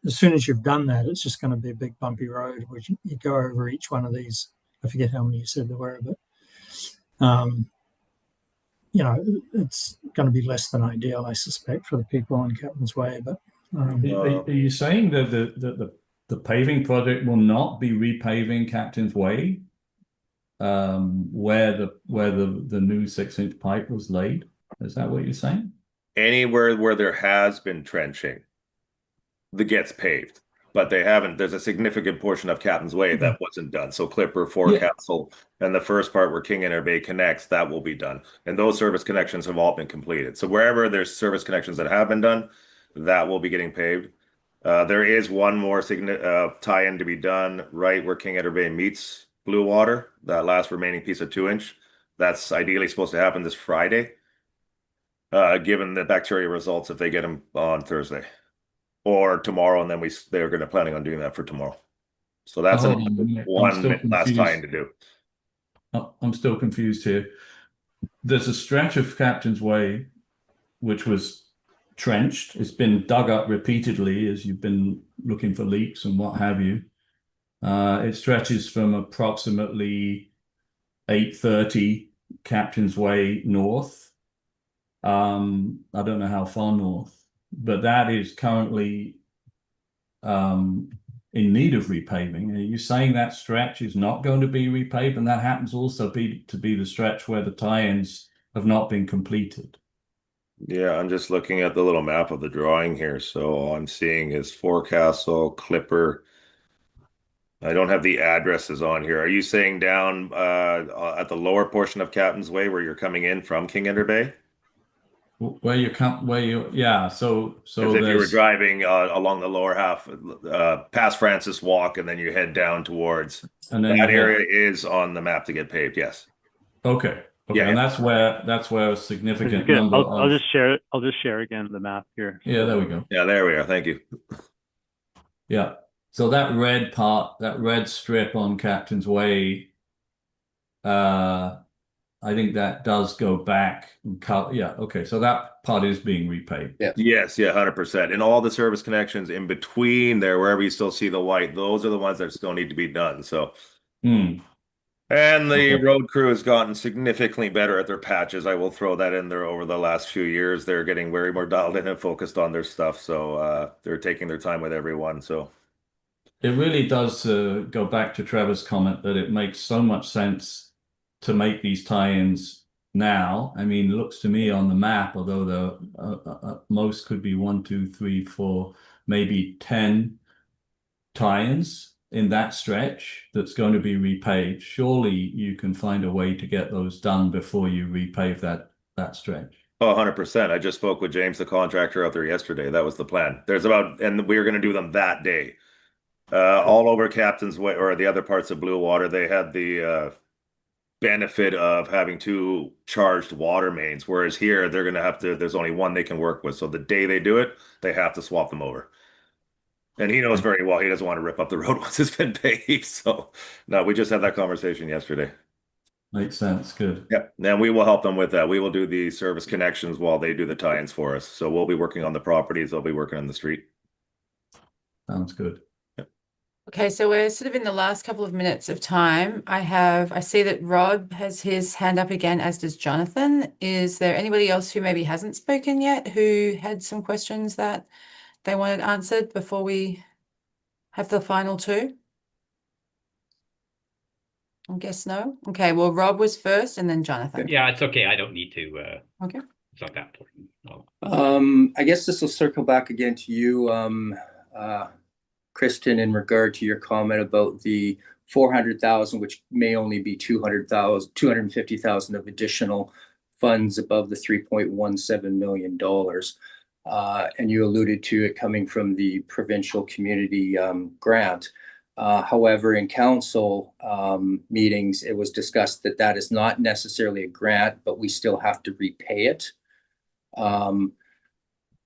as soon as you've done that, it's just going to be a big bumpy road, which you go over each one of these. I forget how many you said there were, but it's going to be less than ideal, I suspect, for the people on Captain's Way. But are you saying that the paving project will not be repaving Captain's Way, where the new 6-inch pipe was laid? Is that what you're saying? Anywhere where there has been trenching that gets paved, but they haven't. There's a significant portion of Captain's Way that wasn't done. So Clipper, Forecastle, and the first part where King Inter Bay connects, that will be done. And those service connections have all been completed. So wherever there's service connections that have been done, that will be getting paved. There is one more tie-in to be done right where King Inter Bay meets Bluewater, that last remaining piece of 2-inch. That's ideally supposed to happen this Friday, given the bacteria results if they get them on Thursday or tomorrow, and then they're going to planning on doing that for tomorrow. So that's one last tie-in to do. I'm still confused here. There's a stretch of Captain's Way which was trenched. It's been dug up repeatedly as you've been looking for leaks and what have you. It stretches from approximately 830 Captain's Way north. I don't know how far north, but that is currently in need of repaving. Are you saying that stretch is not going to be repaved, and that happens also to be the stretch where the tie-ins have not been completed? Yeah, I'm just looking at the little map of the drawing here. So all I'm seeing is Forecastle, Clipper. I don't have the addresses on here. Are you saying down at the lower portion of Captain's Way where you're coming in from King Edward Bay? Yeah. So As if you were there's, driving along the lower half, past Francis Walk, and then you head down towards and then you that head. area is on the map to get paved. Yes. Okay. Yeah. And that's where a significant Good. number I'll of. just share it. I'll just share again the map here. Yeah, there we go. Yeah, there we are. Thank you. Yeah. So that red part, that red strip on Captain's Way, I think that does go back and cut. Yeah. Okay. So that part is being repaid. Yeah. Yes, yeah, 100%. And all the service connections in between there, wherever you still see the white, those are the ones that still need to be done. So, Mm. and the Okay. road crew has gotten significantly better at their patches. I will throw that in there over the last few years. They're getting very more dialed in and focused on their stuff. So, they're taking their time with everyone. So, It really does go back to Trevor's comment that it makes so much sense to make these tie-ins now. I mean, it looks to me on the map, although the most could be 1, 2, 3, 4, maybe 10 tie-ins in that stretch that's going to be repaid. Surely you can find a way to get those done before you repave that stretch. oh, 100%. I just spoke with James, the contractor out there yesterday. That was the plan. And we were going to do them that day. All over Captain's Way or the other parts of Bluewater, they had the benefit of having two charged water mains, whereas here they're going to have to, there's only one they can work with. So the day they do it, they have to swap them over. And he knows very well he doesn't want to rip up the road once it's been paved. So, no, we just had that conversation yesterday. Makes sense. Good. Yep. And we will help them with that. We will do the service connections while they do the tie-ins for us. So we'll be working on the properties, they'll be working on the street. Sounds good. Okay, so we're sort of in the last couple of minutes of time. I see that Rob has his hand up again, as does Jonathan. Is there anybody else who maybe hasn't spoken yet, who had some questions that they wanted answered before we have the final two? I guess no. Okay, well, Rob was first and then Jonathan. Yeah, it's okay. I don't need to. Okay. It's not that important. No. I guess this will circle back again to you, Kristen, in regard to your comment about the 400,000, which may only be 250,000 of additional funds above the $3.17 million. And you alluded to it coming from the provincial community grant. However, in council meetings, it was discussed that that is not necessarily a grant, but we still have to repay it.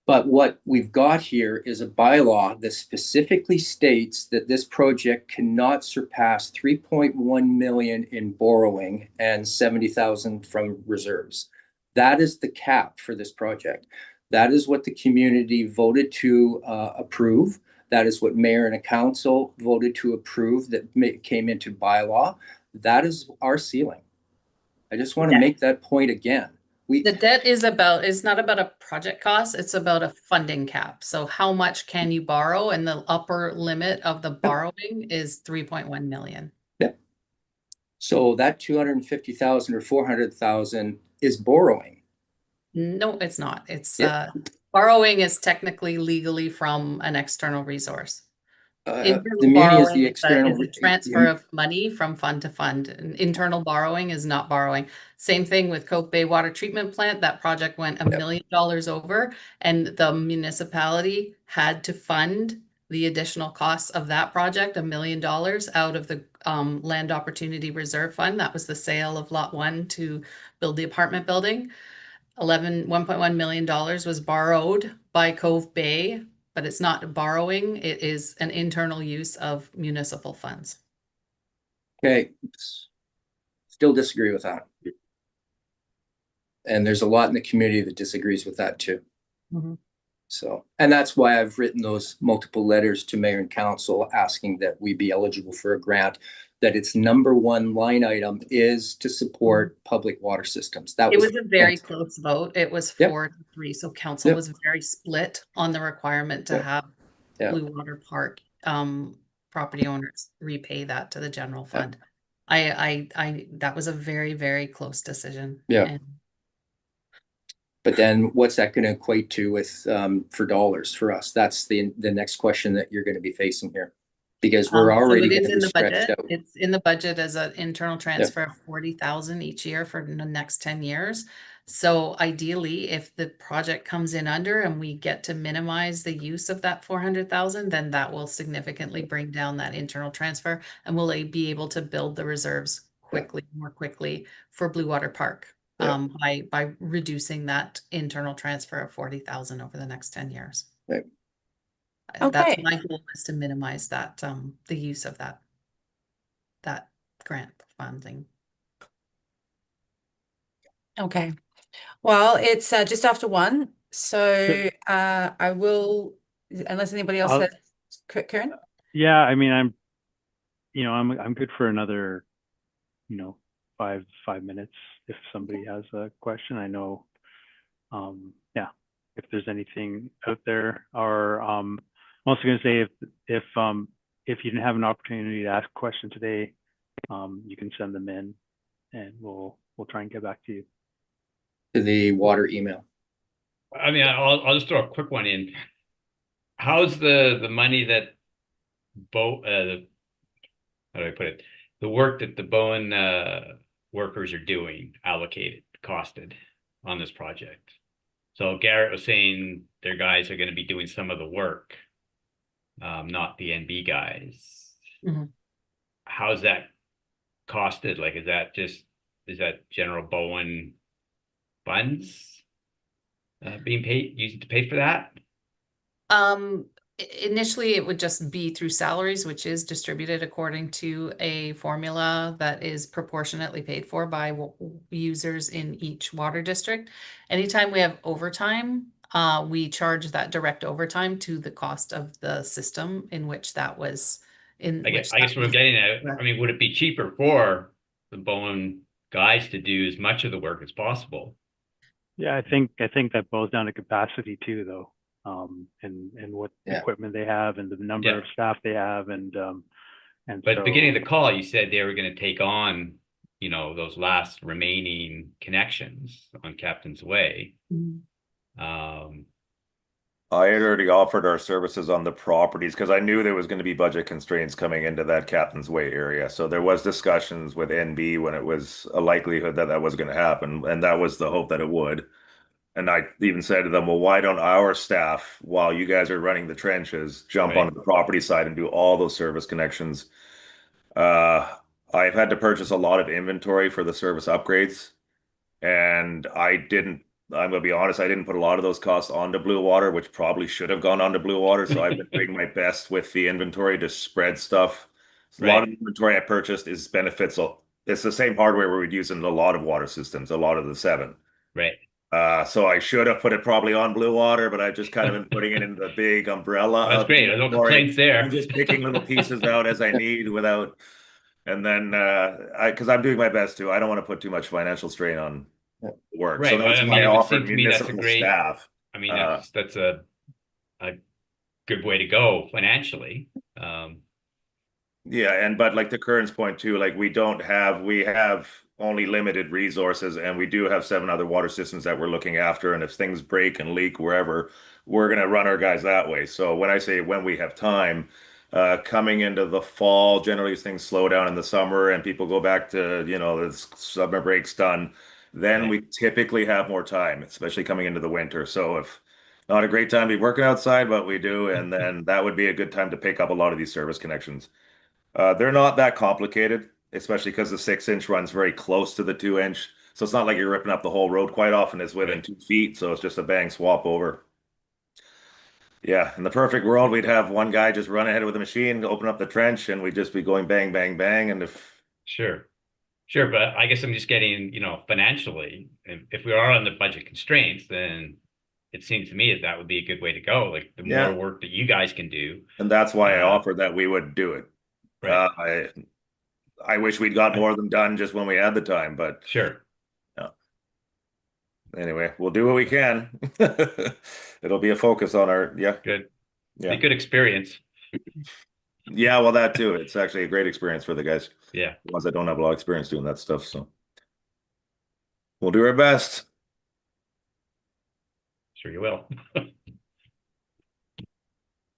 But what we've got here is a bylaw that specifically states that this project cannot surpass 3.1 million in borrowing and 70,000 from reserves. That is the cap for this project. That is what the community voted to approve. That is what mayor and a council voted to approve that came into bylaw. That is our ceiling. I just want to make that point again. The debt is not about a project cost, it's about a funding cap. So how much can you borrow? And the upper limit of the borrowing is 3.1 million. Yeah. So that 250,000 or 400,000 is borrowing. No, it's not. It's borrowing is technically legally from an external resource. The muni is the external is a transfer of money from fund to fund. Internal borrowing is not borrowing. Same thing with Cove Bay Water Treatment Plant. That project went $1 million over, and the municipality had to fund the additional costs of that project, $1 million out of the Land Opportunity Reserve Fund. That was the sale of Lot 1 to build the apartment building. $1.1 million was borrowed by Cove Bay, but it's not borrowing. It is an internal use of municipal funds. Okay. Still disagree with that. And there's a lot in the community that disagrees with that too. Mm-hmm. So, and that's why I've written those multiple letters to mayor and council asking that we be eligible for a grant, that its number one line item is to support public water systems. It was a very close vote. It was 4-3. So council was very split on the requirement to have Bluewater Park property owners repay that to the general fund. That was a very, very close decision. Yeah. And But then what's that going to equate to with for dollars for us? That's the next question that you're going to be facing here, because we're already so it is going to in be the stretched budget. out. It's in the budget as an internal transfer of 40,000 each year for the next 10 years. So ideally, if the project comes in under and we get to minimize the use of that 400,000, then that will significantly bring down that internal transfer, and we'll be able to build the reserves more quickly for Bluewater Park. By reducing that internal transfer of 40,000 over the next 10 years. Right. That's Okay. my goal, is to minimize that the use of that grant funding. Okay. Well, it's just after 1, so I will, unless anybody else has, Karen? Yeah, I mean, I'm good for another, 5 minutes if somebody has a question. I know, if there's anything out there, or I'm also going to say if you didn't have an opportunity to ask a question today, you can send them in, and we'll try and get back to you. To the water email. I mean, I'll just throw a quick one in. How's the money that how do I put it? The work that the Bowen workers are doing allocated, costed on this project? So Garrett was saying their guys are going to be doing some of the work, not the NB guys. Mm-hmm. How's that costed? Like, is that general Bowen funds being paid, used to pay for that? Initially it would just be through salaries, which is distributed according to a formula that is proportionately paid for by users in each water district. Anytime we have overtime, we charge that direct overtime to the cost of the system in which that was I guess what I'm getting at, I mean, would it be cheaper for the Bowen guys to do as much of the work as possible? Yeah, I think that boils down to capacity too, though, and what equipment they have and the number of staff they have, and but at the beginning of the call, you said they were going to take on, those last remaining connections on Captain's Way. Mm-hmm. I had already offered our services on the properties because I knew there was going to be budget constraints coming into that Captain's Way area. So there was discussions with NB when it was a likelihood that that was going to happen, and that was the hope that it would. And I even said to them, well, why don't our staff, while you guys are running the trenches, jump onto the property side and do all those service connections? I've had to purchase a lot of inventory for the service upgrades, and I'm going to be honest, I didn't put a lot of those costs onto Bluewater, which probably should have gone onto Bluewater. So I've been doing my best with the inventory to spread stuff. A lot of the inventory I purchased is benefits. It's the same hardware we would use in a lot of water systems, a lot of the 7. Right. So I should have put it probably on Bluewater, but I've just kind of been putting it in the big umbrella. That's great. There's no complaints there. I'm just picking little pieces out as I need without, and then because I'm doing my best too. I don't want to put too much financial strain on work. Right. So that's why I offered municipal staff. I mean, that's a good way to go financially. Yeah, but like to Kern's point too, like we have only limited resources, and we do have 7 other water systems that we're looking after. And if things break and leak wherever, we're gonna run our guys that way. So when I say when we have time, coming into the fall, generally things slow down in the summer and people go back to, the summer break's done. Then we typically have more time, especially coming into the winter. So if not a great time to be working outside, but we do, and then that would be a good time to pick up a lot of these service connections. They're not that complicated, especially because the 6-inch runs very close to the 2-inch. So it's not like you're ripping up the whole road. Quite often it's within 2 feet. So it's just a bang swap over. Yeah, in the perfect world, we'd have one guy just run ahead with a machine, open up the trench, and we'd just be going bang, bang, bang. And if Sure, but I guess I'm just getting, financially, if we are on the budget constraints, then it seems to me that would be a good way to go. Like the more work that you guys can do. And that's why I offered that we would do it. Right. I wish we'd got more of them done just when we had the time, but sure. Anyway, we'll do what we can. It'll be a focus on our good. Yeah. Be a good experience. Yeah, well, that too. It's actually a great experience for the guys. Yeah. The ones that don't have a lot of experience doing that stuff. So we'll do our best. Sure you will. And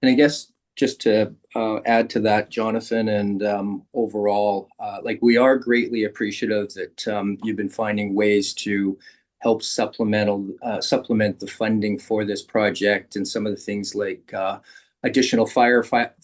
I guess just to add to that, Jonathan, and overall, like we are greatly appreciative that you've been finding ways to help supplement the funding for this project, and some of the things like additional fire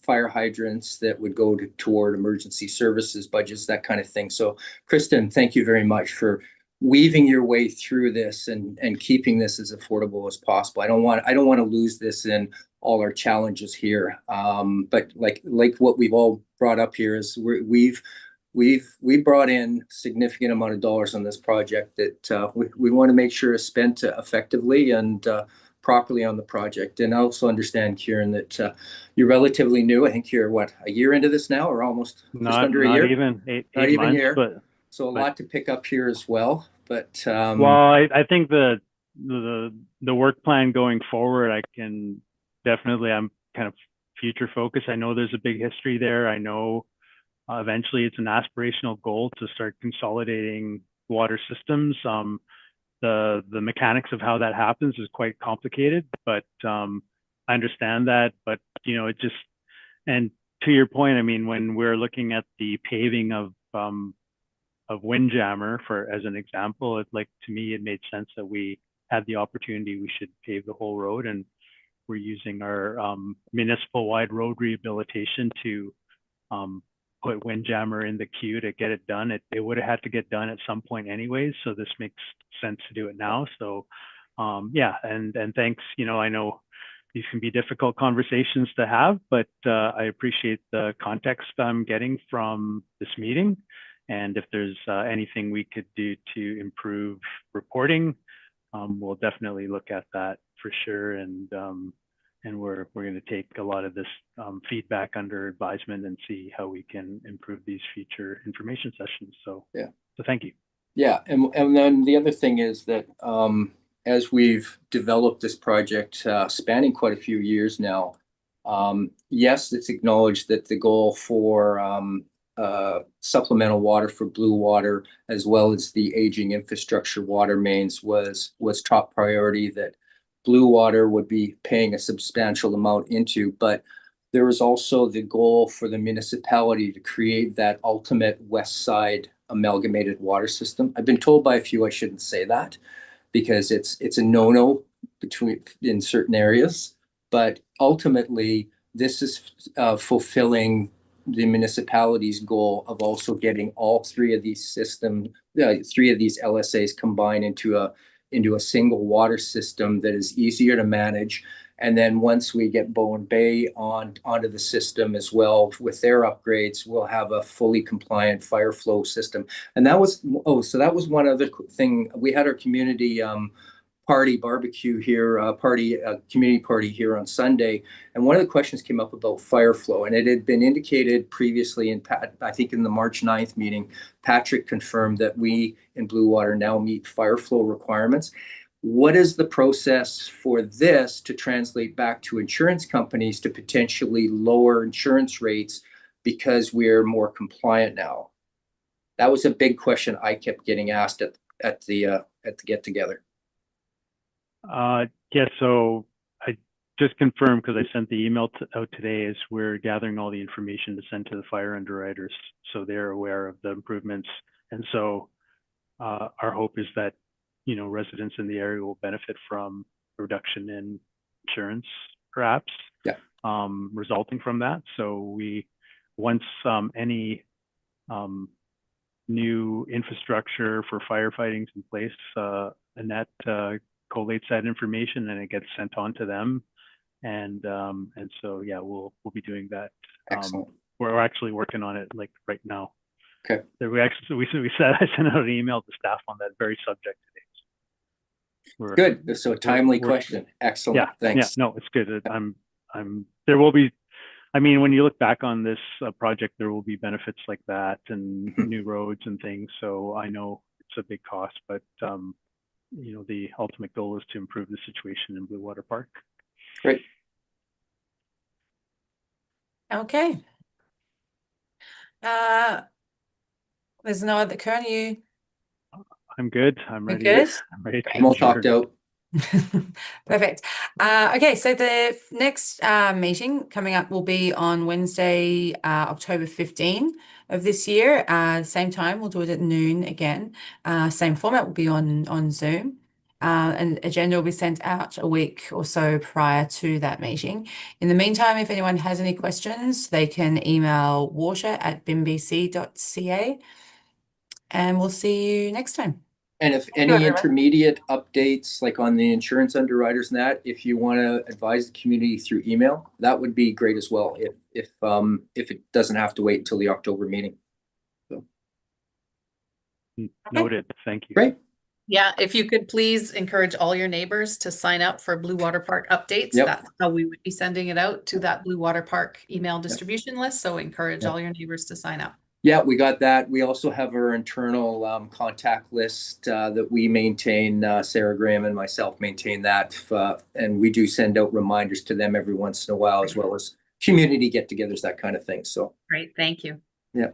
hydrants that would go toward emergency services budgets, that kind of thing. So, Kristen, thank you very much for weaving your way through this and keeping this as affordable as possible. I don't want to lose this in all our challenges here. But like what we've all brought up here is we brought in significant amount of dollars on this project that we want to make sure is spent effectively and properly on the project. And I also understand, Kieran, that you're relatively new. I think you're a year into this now, or almost just under a year? Not even eight Not even months, a year. but so a lot to pick up here as well. But well, I think the work plan going forward, I can definitely, I'm kind of future focused. I know there's a big history there. I know eventually it's an aspirational goal to start consolidating water systems. The mechanics of how that happens is quite complicated, but I understand that. But it just, and to your point, I mean, when we're looking at the paving of Windjammer, as an example, to me it made sense that we had the opportunity. We should pave the whole road, and we're using our municipal wide road rehabilitation to put Windjammer in the queue to get it done. It would have had to get done at some point anyways, so this makes sense to do it now. So yeah, and thanks. I know these can be difficult conversations to have, but I appreciate the context I'm getting from this meeting. And if there's anything we could do to improve reporting, we'll definitely look at that for sure. And we're going to take a lot of this feedback under advisement and see how we can improve these future information sessions. So yeah. So thank you. Yeah, and then the other thing is that as we've developed this project spanning quite a few years now, yes, it's acknowledged that the goal for supplemental water for Bluewater, as well as the aging infrastructure water mains, was top priority, that Bluewater would be paying a substantial amount into. But there was also the goal for the municipality to create that ultimate west side amalgamated water system. I've been told by a few I shouldn't say that, because it's a no-no in certain areas. But ultimately, this is fulfilling the municipality's goal of also getting all three of these LSAs combined into a single water system that is easier to manage. And then once we get Bowen Bay onto the system as well with their upgrades, we'll have a fully compliant fire flow system. And that was one other thing. We had our community barbecue here, community party here on Sunday, and one of the questions came up about fire flow, and it had been indicated previously I think in the March 9th meeting, Patrick confirmed that we in Bluewater now meet fire flow requirements. What is the process for this to translate back to insurance companies to potentially lower insurance rates because we're more compliant now? That was a big question I kept getting asked at the get together. Yeah, so I just confirmed, because I sent the email out today, is we're gathering all the information to send to the fire underwriters so they're aware of the improvements. And so our hope is that residents in the area will benefit from a reduction in insurance, perhaps, resulting from that. So once any new infrastructure for firefighting is in place, Annette collates that information and it gets sent on to them. And so yeah, we'll be doing that. Excellent. We're actually working on it right now. Okay. I sent out an email to staff on that very subject today. Good. So a timely question. Excellent. Yeah. Thanks. Yeah. No, it's good. There will be. I mean, when you look back on this project, there will be benefits like that and new roads and things. So I know it's a big cost, but the ultimate goal is to improve the situation in Bluewater Park. Great. Okay. There's no other. Kern, you? I'm good. I'm ready. Good? I'm ready. I'm all talked out. Perfect. Okay, so the next meeting coming up will be on Wednesday, October 15 of this year. Same time, we'll do it at noon again. Same format will be on Zoom. And agenda will be sent out a week or so prior to that meeting. In the meantime, if anyone has any questions, they can email water@bimbc.ca, and we'll see you next time. And if any intermediate updates, like on the insurance underwriters and that, if you want to advise the community through email, that would be great as well. If it doesn't have to wait until the October meeting. So. Noted. Thank you. Great. Yeah, if you could please encourage all your neighbors to sign up for Bluewater Park updates. Yep. That's how we would be sending it out to that Bluewater Park email distribution list. So encourage all your neighbors to sign up. Yeah, we got that. We also have our internal contact list that we maintain. Sarah Graham and myself maintain that. And we do send out reminders to them every once in a while, as well as community get-togethers, that kind of thing. So great. Thank you. Yeah.